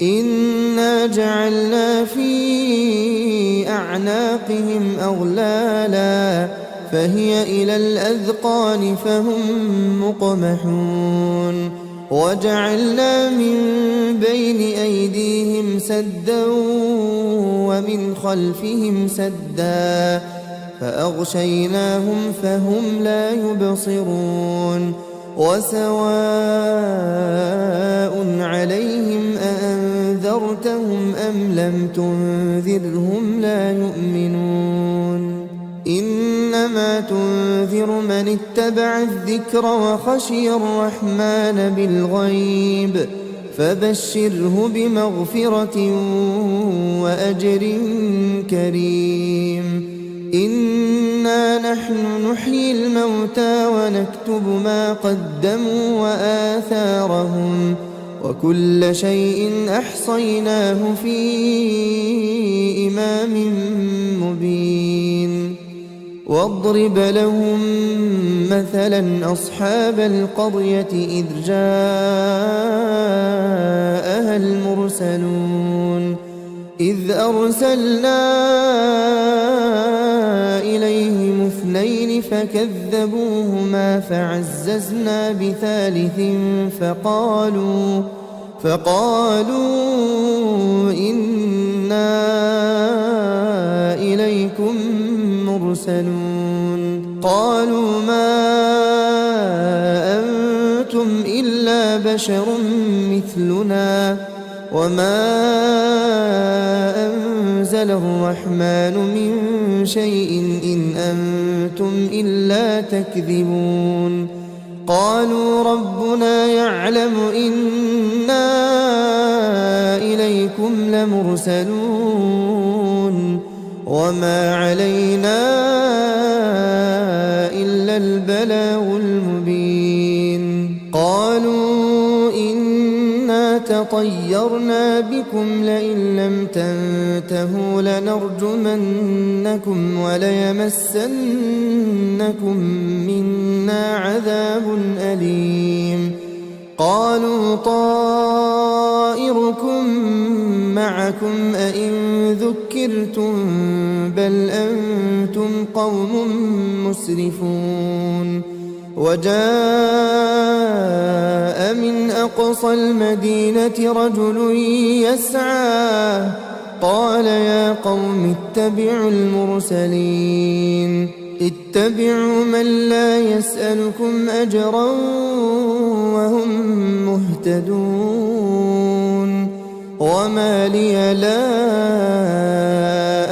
إنا جعلنا في أعناقهم أغلالا فهي إلى الأذقان فهم مقمحون وجعلنا من بين أيديهم سدا ومن خلفهم سدا فأغشيناهم فهم لا يبصرون وسواء عليهم أأنذرتهم أم لم تنذرهم لا يؤمنون إنما تنذر من اتبع الذكر وخشي الرحمن بالغيب فبشره بمغفرة وأجر كريم إنا نحن نحيي الموتى ونكتب ما قدموا وآثارهم وكل شيء أحصيناه في إمام مبين واضرب لهم مثلا أصحاب القرية إذ جاءها المرسلون إذ أرسلنا إليهم اثنين فكذبوهما فعززنا بثالث فقالوا إنا إليكم مرسلون قالوا ما أنتم إلا بشر مثلنا وما أنزل الرحمن من شيء إن أنتم إلا تكذبون قالوا ربنا يعلم إنا إليكم لمرسلون وما علينا إلا البلاغ المبين قالوا إنا تطيرنا بكم لئن لم تنتهوا لنرجمنكم وليمسنكم منا عذاب أليم قالوا طائركم معكم أئن ذكرتم بل أنتم قوم مسرفون وجاء من أقصى المدينة رجل يسعى قال يا قوم اتبعوا المرسلين اتبعوا من لا يسألكم أجرا وهم مهتدون وما لي لا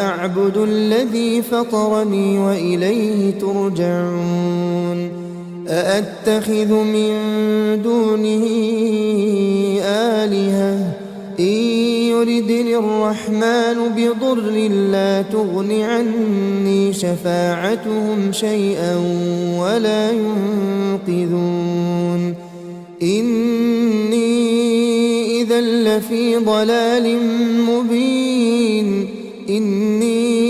أعبد الذي فطرني وإليه ترجعون أأتخذ من دونه آلهة إن يردني الرحمن بضر لا تغن عني شفاعتهم شيئا ولا ينقذون إني إذا لفي ضلال مبين إني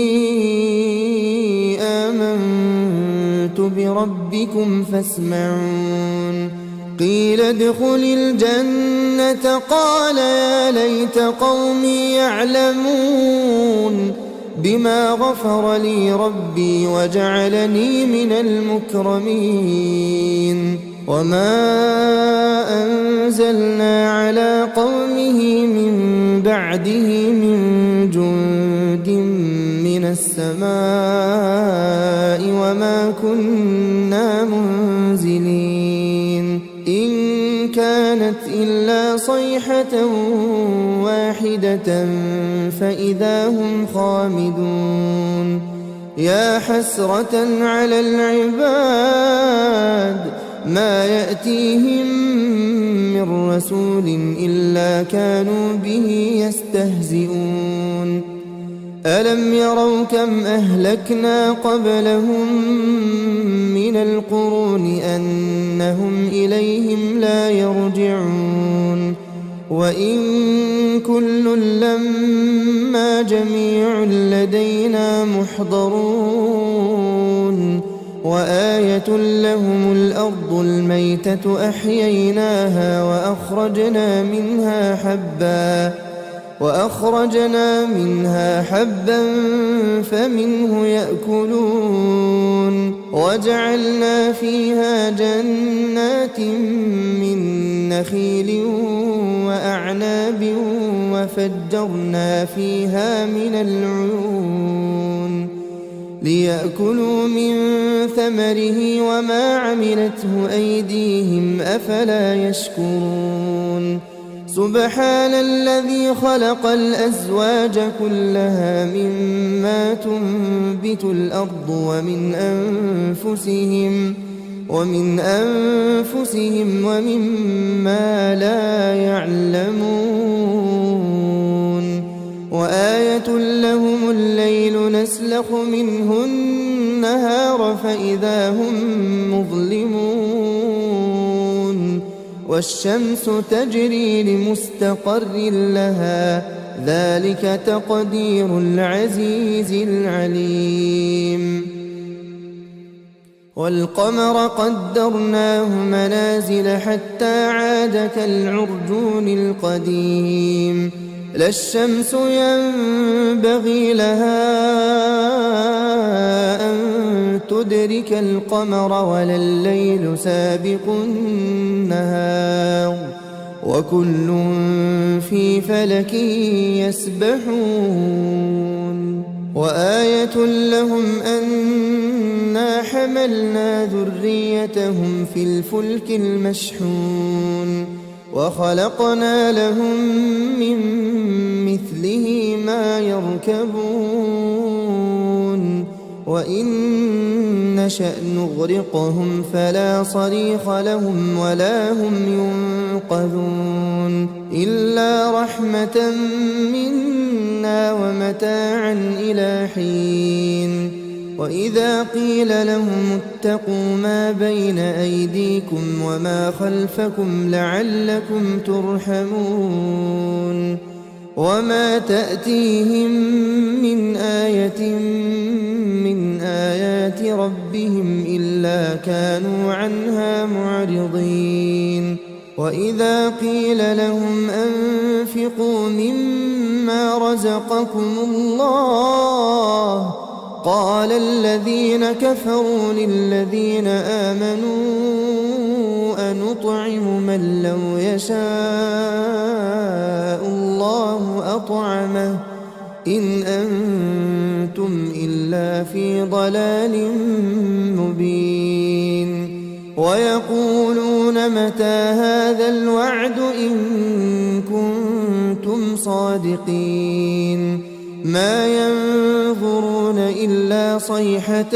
آمنت بربكم فاسمعون قيل ادخل الجنة قال يا ليت قومي يعلمون بما غفر لي ربي وجعلني من المكرمين وما أنزلنا على قومه من بعده من جند من السماء وما كنا منزلين إن كانت إلا صيحة واحدة فإذا هم خامدون يا حسرة على العباد ما يأتيهم من رسول إلا كانوا به يستهزئون ألم يروا كم أهلكنا قبلهم من القرون أنهم إليهم لا يرجعون وإن كل لما جميع لدينا محضرون وآية لهم الأرض الميتة أحييناها وأخرجنا منها حبا فمنه يأكلون وجعلنا فيها جنات من نخيل وأعناب وفجرنا فيها من العيون ليأكلوا من ثمره وما عملته أيديهم أفلا يشكرون سبحان الذي خلق الأزواج كلها مما تنبت الأرض ومن أنفسهم ومما لا يعلمون وآية لهم الليل نسلخ منه النهار فإذا هم مظلمون والشمس تجري لمستقر لها ذلك تقدير العزيز العليم والقمر قدرناه منازل حتى عاد كالعرجون القديم لا الشمس ينبغي لها أن تدرك القمر ولا الليل سابق النهار وكل في فلك يسبحون وآية لهم أنا حملنا ذريتهم في الفلك المشحون وخلقنا لهم من مثله ما يركبون وإن نشأ نغرقهم فلا صريخ لهم ولا هم ينقذون إلا رحمة منا ومتاعا إلى حين وإذا قيل لهم اتقوا ما بين أيديكم وما خلفكم لعلكم ترحمون وما تأتيهم من آية من آيات ربهم إلا كانوا عنها معرضين وإذا قيل لهم أنفقوا مما رزقكم الله قال الذين كفروا للذين آمنوا أنطعم من لو يشاء الله أطعمه إن أنتم إلا في ضلال مبين ويقولون متى هذا الوعد إن كنتم صادقين ما ينظرون إلا صيحة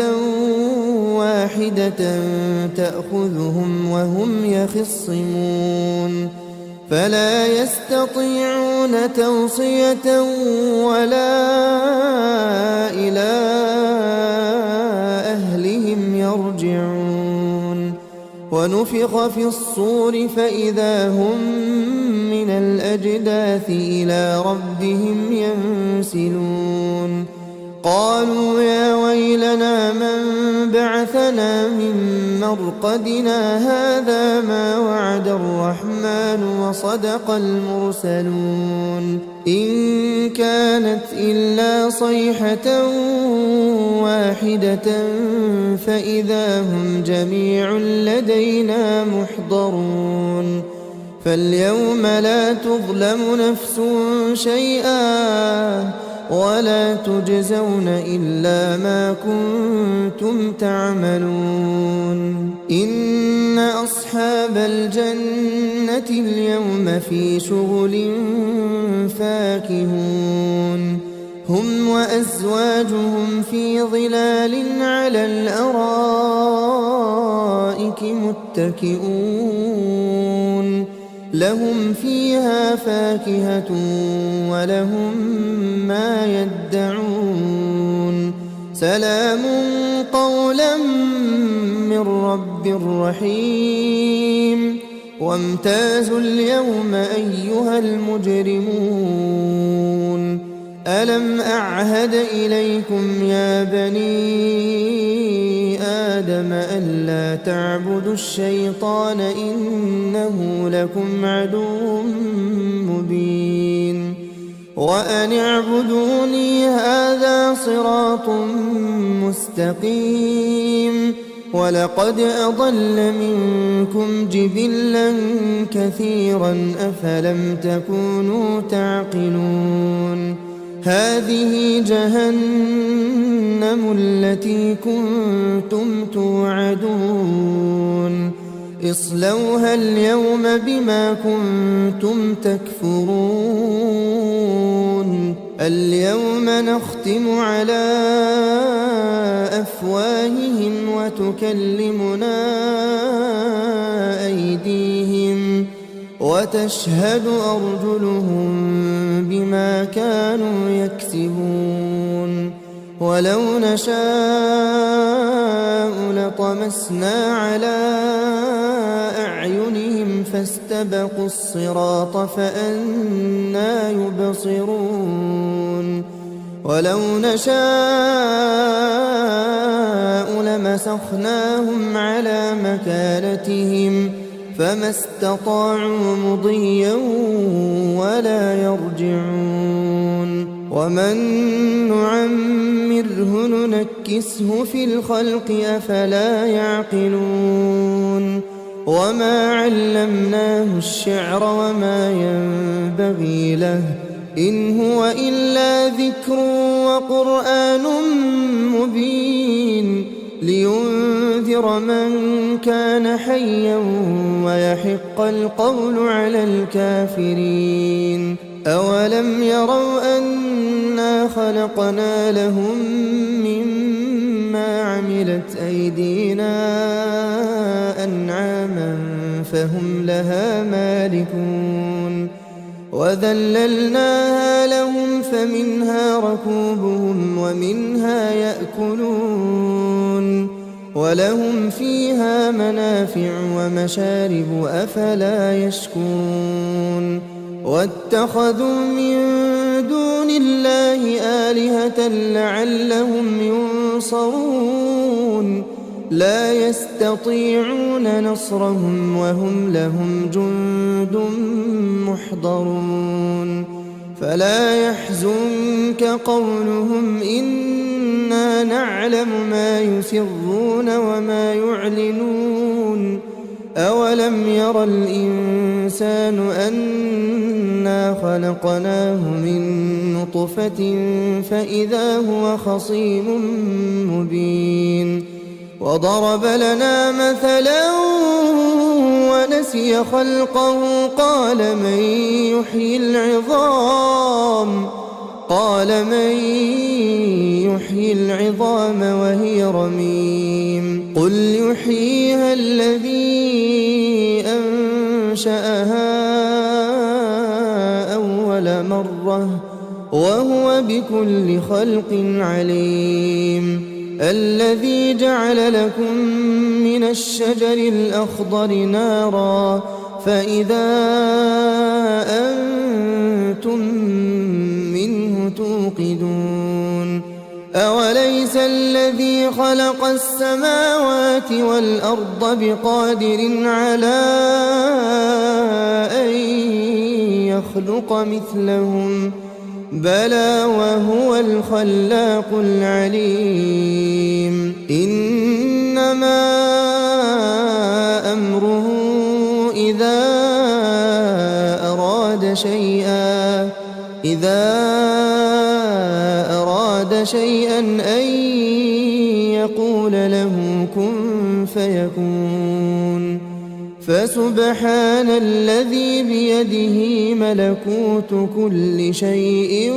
واحدة تأخذهم وهم يخصمون فلا يستطيعون توصية ولا إلى أهلهم يرجعون ونفخ في الصور فإذا هم من الأجداث إلى ربهم ينسلون قالوا يا ويلنا من بعثنا من مرقدنا هذا ما وعد الرحمن وصدق المرسلون إن كانت إلا صيحة واحدة فإذا هم جميع لدينا محضرون فاليوم لا تظلم نفس شيئا ولا تجزون إلا ما كنتم تعملون إن أصحاب الجنة اليوم في شغل فاكهون هم وأزواجهم في ظلال على الأرائك متكئون لهم فيها فاكهة ولهم ما يدعون سلام قولا من رب رحيم وامتازوا اليوم أيها المجرمون ألم أعهد إليكم يا بني آدم ألا تعبدوا الشيطان إنه لكم عدو مبين وأن اعبدوني هذا صراط مستقيم ولقد أضل منكم جبلا كثيرا أفلم تكونوا تعقلون هذه جهنم التي كنتم توعدون اصلوها اليوم بما كنتم تكفرون اليوم نختم على أفواههم وتكلمنا أيديهم وتشهد أرجلهم بما كانوا يكسبون ولو نشاء لطمسنا على أعينهم فاستبقوا الصراط فأنى يبصرون ولو نشاء لمسخناهم على مكانتهم فما استطاعوا مضيا ولا يرجعون ومن نعمره ننكسه في الخلق أفلا يعقلون وما علمناه الشعر وما ينبغي له إن هو إلا ذكر وقرآن مبين لينذر من كان حيا ويحق القول على الكافرين أولم يروا أنا خلقنا لهم مما عملت أيدينا أنعاما فهم لها مالكون وذللناها لهم فمنها ركوبهم ومنها يأكلون ولهم فيها منافع ومشارب أفلا يشكرون واتخذوا من دون الله آلهة لعلهم ينصرون لا يستطيعون نصرهم وهم لهم جند محضرون فلا يحزنك قولهم إنا نعلم ما يسرون وما يعلنون أولم ير الإنسان أنا خلقناه من نطفة فإذا هو خصيم مبين وضرب لنا مثلا ونسي خلقه قال من يحيي العظام وهي رميم قل يحييها الذي أنشأها أول مرة وهو بكل خلق عليم الذي جعل لكم من الشجر الأخضر نارا فإذا أنتم منه توقدون أوليس الذي خلق السماوات والأرض بقادر على أن يخلق مثلهم بلى وهو الخلاق العليم إنما أمره إذا أراد شيئا أن يقول له كن فيكون فسبحان الذي بيده ملكوت كل شيء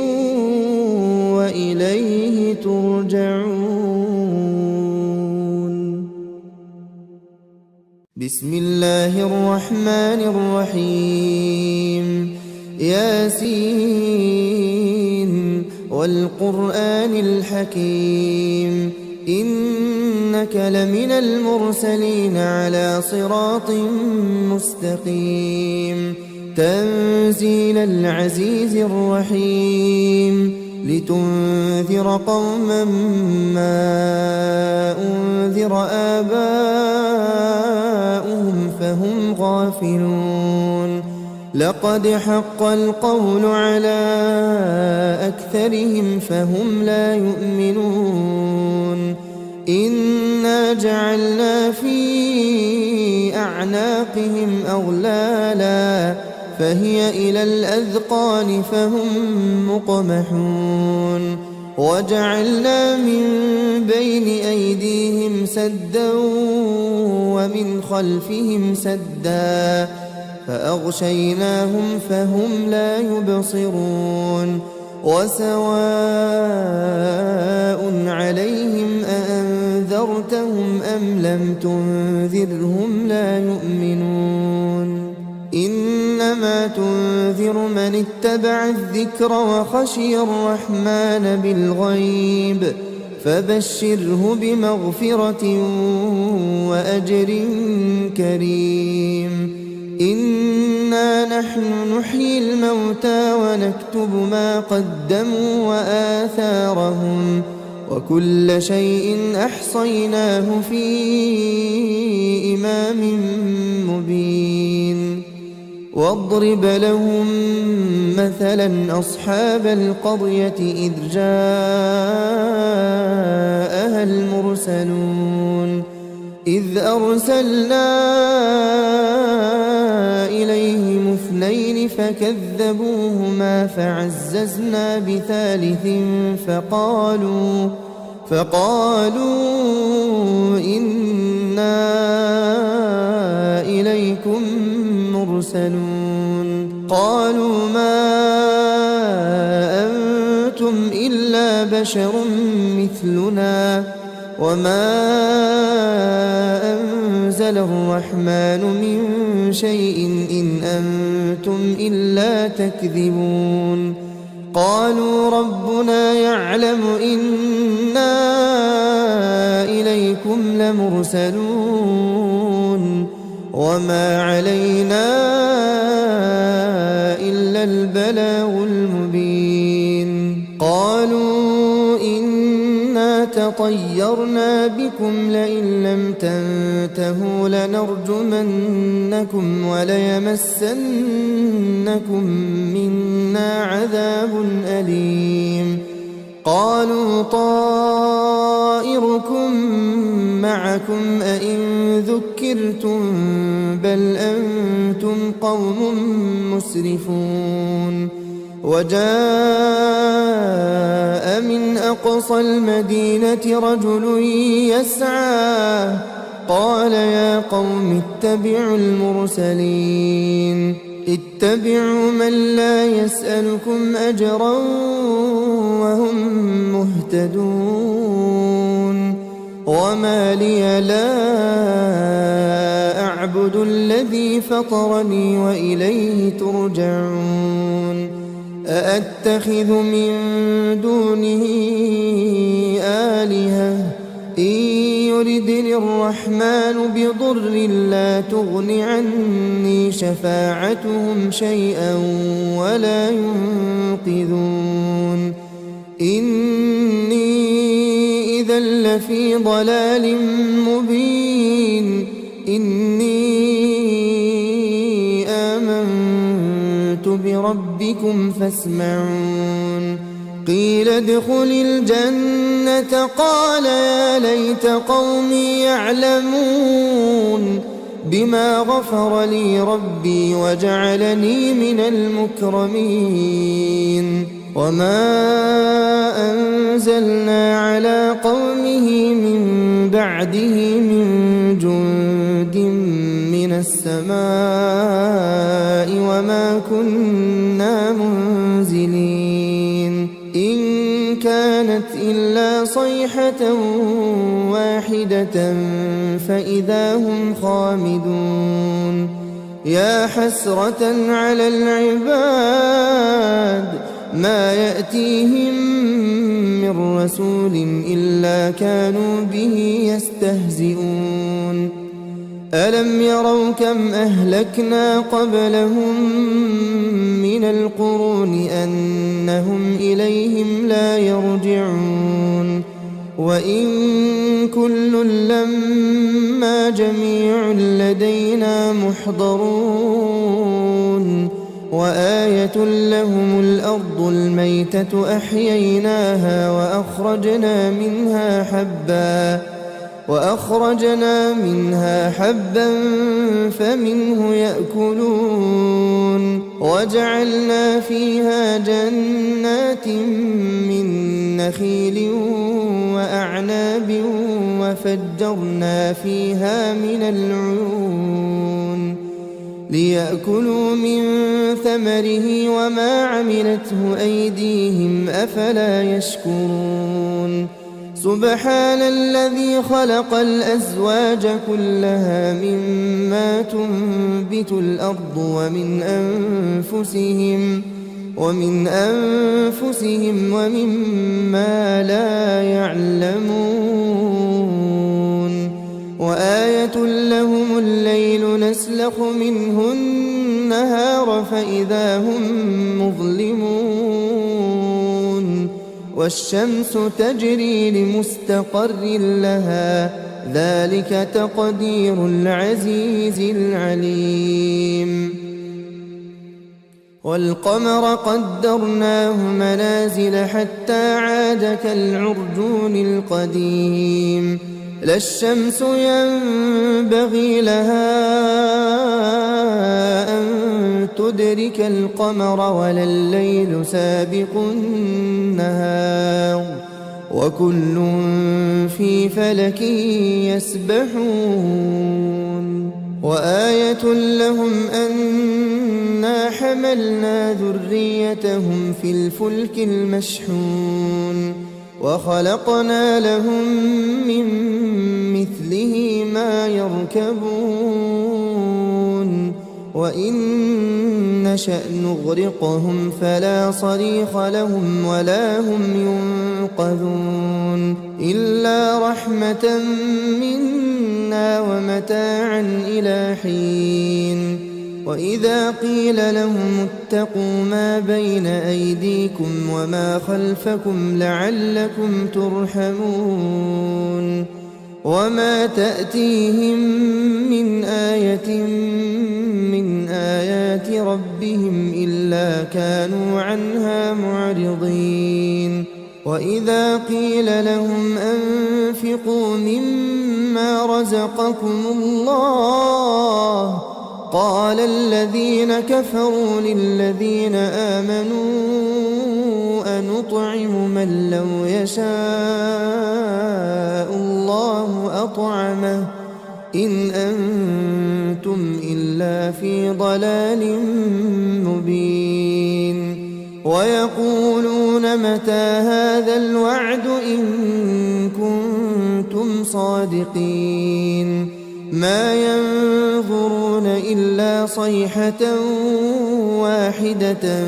وإليه ترجعون. بسم الله الرحمن الرحيم ياسين والقرآن الحكيم إنك لمن المرسلين على صراط مستقيم تنزيل العزيز الرحيم لتنذر قوما ما أنذر آباؤهم فهم غافلون لقد حق القول على أكثرهم فهم لا يؤمنون إنا جعلنا في أعناقهم أغلالا فهي إلى الأذقان فهم مقمحون وجعلنا من بين أيديهم سدا ومن خلفهم سدا فأغشيناهم فهم لا يبصرون وسواء عليهم أأنذرتهم أم لم تنذرهم لا يؤمنون إنما تنذر من اتبع الذكر وخشي الرحمن بالغيب فبشره بمغفرة وأجر كريم إنا نحن نحيي الموتى ونكتب ما قدموا وآثارهم وكل شيء أحصيناه في إمام مبين واضرب لهم مثلا أصحاب القرية إذ جاءها المرسلون إذ أرسلنا إليهم اثنين فكذبوهما فعززنا بثالث فقالوا إنا إليكم مرسلون قالوا ما أنتم إلا بشر مثلنا وما أنزل الرحمن من شيء إن أنتم إلا تكذبون قالوا ربنا يعلم إنا إليكم لمرسلون وما علينا إلا البلاغ المبين قالوا إنا تطيرنا بكم لئن لم تنتهوا لنرجمنكم وليمسنكم منا عذاب أليم قالوا طائركم معكم أئن ذكرتم بل أنتم قوم مسرفون وجاء من أقصى المدينة رجل يسعى قال يا قوم اتبعوا المرسلين اتبعوا من لا يسألكم أجرا وهم مهتدون وما لي لا فاعبدوا الذي فطرني وإليه ترجعون أأتخذ من دونه آلهة إن يردني الرحمن بضر لا تغن عني شفاعتهم شيئا ولا ينقذون إني إذا لفي ضلال مبين إني آمنت بربكم فاسمعون قيل ادخل الجنة قال يا ليت قومي يعلمون بما غفر لي ربي وجعلني من المكرمين وما أنزلنا على قومه من بعده من جند من السماء وما كنا منزلين إن كانت إلا صيحة واحدة فإذا هم خامدون يا حسرة على العباد ما يأتيهم من رسول إلا كانوا به يستهزئون ألم يروا كم أهلكنا قبلهم من القرون أنهم إليهم لا يرجعون وإن كل لما جميع لدينا محضرون وآية لهم الأرض الميتة أحييناها وأخرجنا منها حبا فمنه يأكلون وجعلنا فيها جنات من نخيل وأعناب وفجرنا فيها من العيون ليأكلوا من ثمره وما عملته أيديهم أفلا يشكرون سبحان الذي خلق الأزواج كلها مما تنبت الأرض ومن أنفسهم ومما لا يعلمون وآية لهم الليل نسلخ منه النهار فإذا هم مظلمون والشمس تجري لمستقر لها ذلك تقدير العزيز العليم والقمر قدرناه منازل حتى عاد كالعرجون القديم لا الشمس ينبغي لها أن تدرك القمر ولا الليل سابق النهار وكل في فلك يسبحون وآية لهم أنا حملنا ذريتهم في الفلك المشحون وخلقنا لهم من مثله ما يركبون وإن نشأ نغرقهم فلا صريخ لهم ولا هم ينقذون إلا رحمة منا ومتاعا إلى حين وإذا قيل لهم اتقوا ما بين أيديكم وما خلفكم لعلكم ترحمون وما تأتيهم من آية من آيات ربهم إلا كانوا عنها معرضين وإذا قيل لهم أنفقوا مما رزقكم الله قال الذين كفروا للذين آمنوا أنطعم من لو يشاء الله أطعمه إن أنتم إلا في ضلال مبين ويقولون متى هذا الوعد إن كنتم صادقين ما ينفع ينظرون إلا صيحة واحدة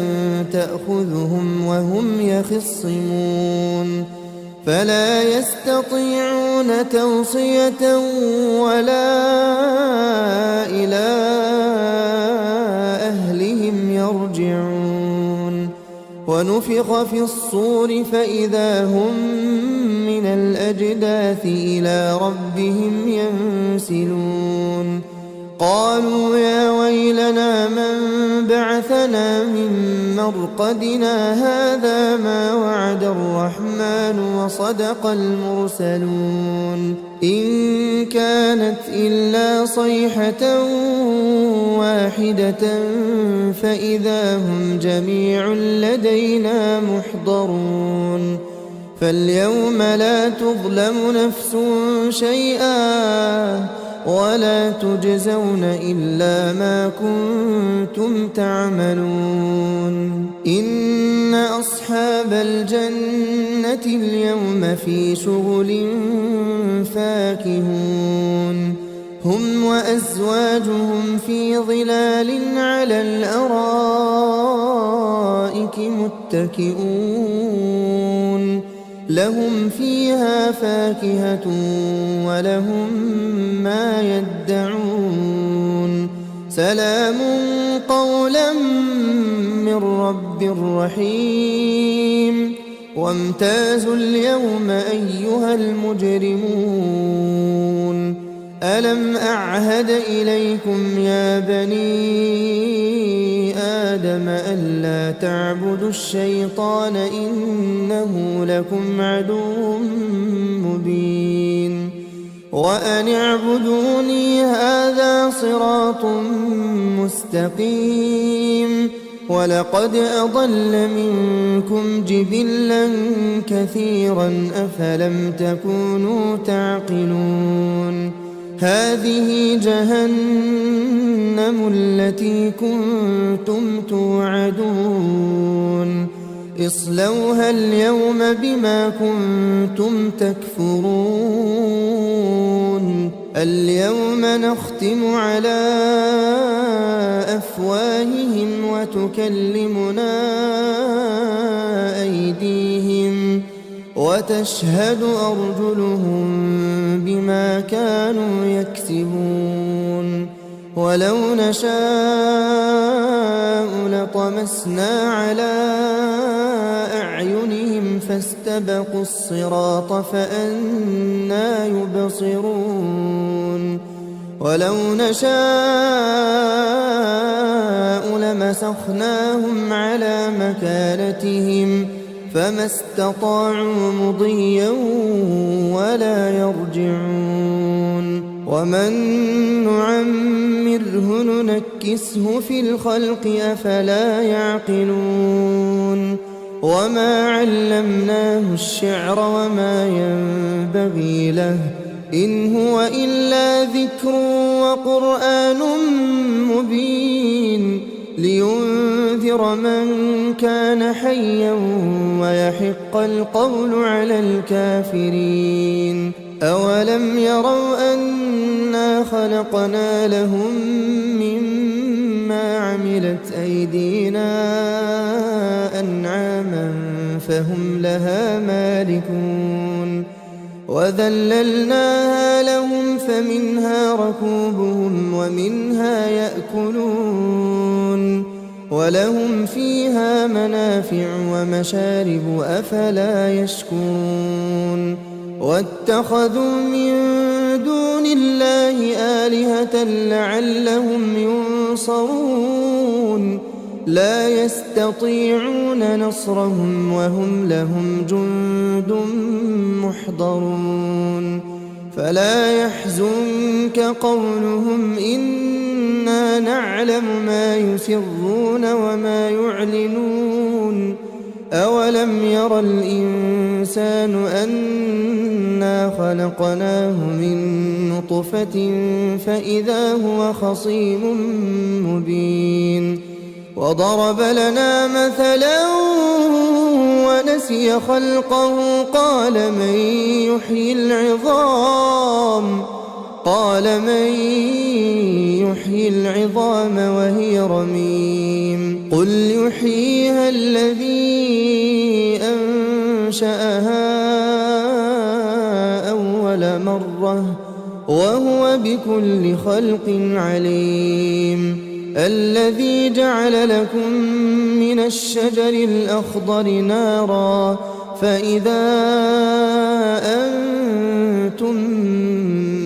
تأخذهم وهم يخصمون فلا يستطيعون توصية ولا إلى أهلهم يرجعون ونفخ في الصور فإذا هم من الأجداث إلى ربهم ينسلون قالوا يا ويلنا من بعثنا من مرقدنا هذا ما وعد الرحمن وصدق المرسلون إن كانت إلا صيحة واحدة فإذا هم جميع لدينا محضرون فاليوم لا تظلم نفس شيئا ولا تجزون إلا ما كنتم تعملون إن أصحاب الجنة اليوم في شغل فاكهون هم وأزواجهم في ظلال على الأرائك متكئون لهم فيها فاكهة ولهم ما يدعون سلام قولا من رب رحيم وامتازوا اليوم أيها المجرمون ألم أعهد إليكم يا بني آدم ألا تعبدوا الشيطان إنه لكم عدو مبين وأن اعبدوني هذا صراط مستقيم ولقد أضل منكم جبلا كثيرا أفلم تكونوا تعقلون هذه جهنم التي كنتم توعدون اصلوها اليوم بما كنتم تكفرون اليوم نختم على أفواههم وتكلمنا أيديهم وتشهد أرجلهم بما كانوا يكسبون ولو نشاء لطمسنا على أعينهم فاستبقوا الصراط فأنى يبصرون ولو نشاء لمسخناهم على مكانتهم فما استطاعوا مضيا ولا يرجعون ومن نعمره ننكسه في الخلق أفلا يعقلون وما علمناه الشعر وما ينبغي له إن هو إلا ذكر وقرآن مبين لينذر من كان حيا ويحق القول على الكافرين أولم يروا أنا خلقنا لهم مما عملت أيدينا أنعاما فهم لها مالكون وذللناها لهم فمنها ركوبهم ومنها يأكلون ولهم فيها منافع ومشارب أفلا يشكرون واتخذوا من دون الله آلهة لعلهم ينصرون لا يستطيعون نصرهم وهم لهم جند محضرون فلا يحزنك قولهم إنا نعلم ما يسرون وما يعلنون أولم ير الإنسان أنا خلقناه من نطفة فإذا هو خصيم مبين وضرب لنا مثلا ونسي خلقه قال من يحيي العظام قال من يحيي العظام وهي رميم قل يحييها الذي أنشأها أول مرة وهو بكل خلق عليم الذي جعل لكم من الشجر الأخضر نارا فإذا أنتم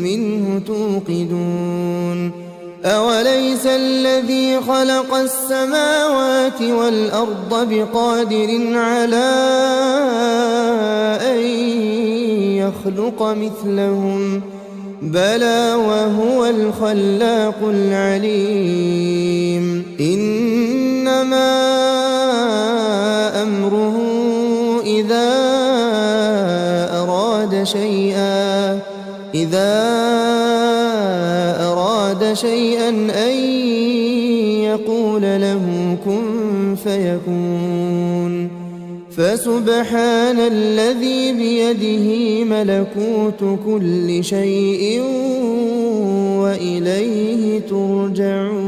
منه توقدون أوليس الذي خلق السماوات والأرض بقادر على أن يخلق مثلهم بلى وهو الخلاق العليم إنما أمره إذا أراد شيئا أن يقول له كن فيكون فسبحان الذي بيده ملكوت كل شيء وإليه ترجعون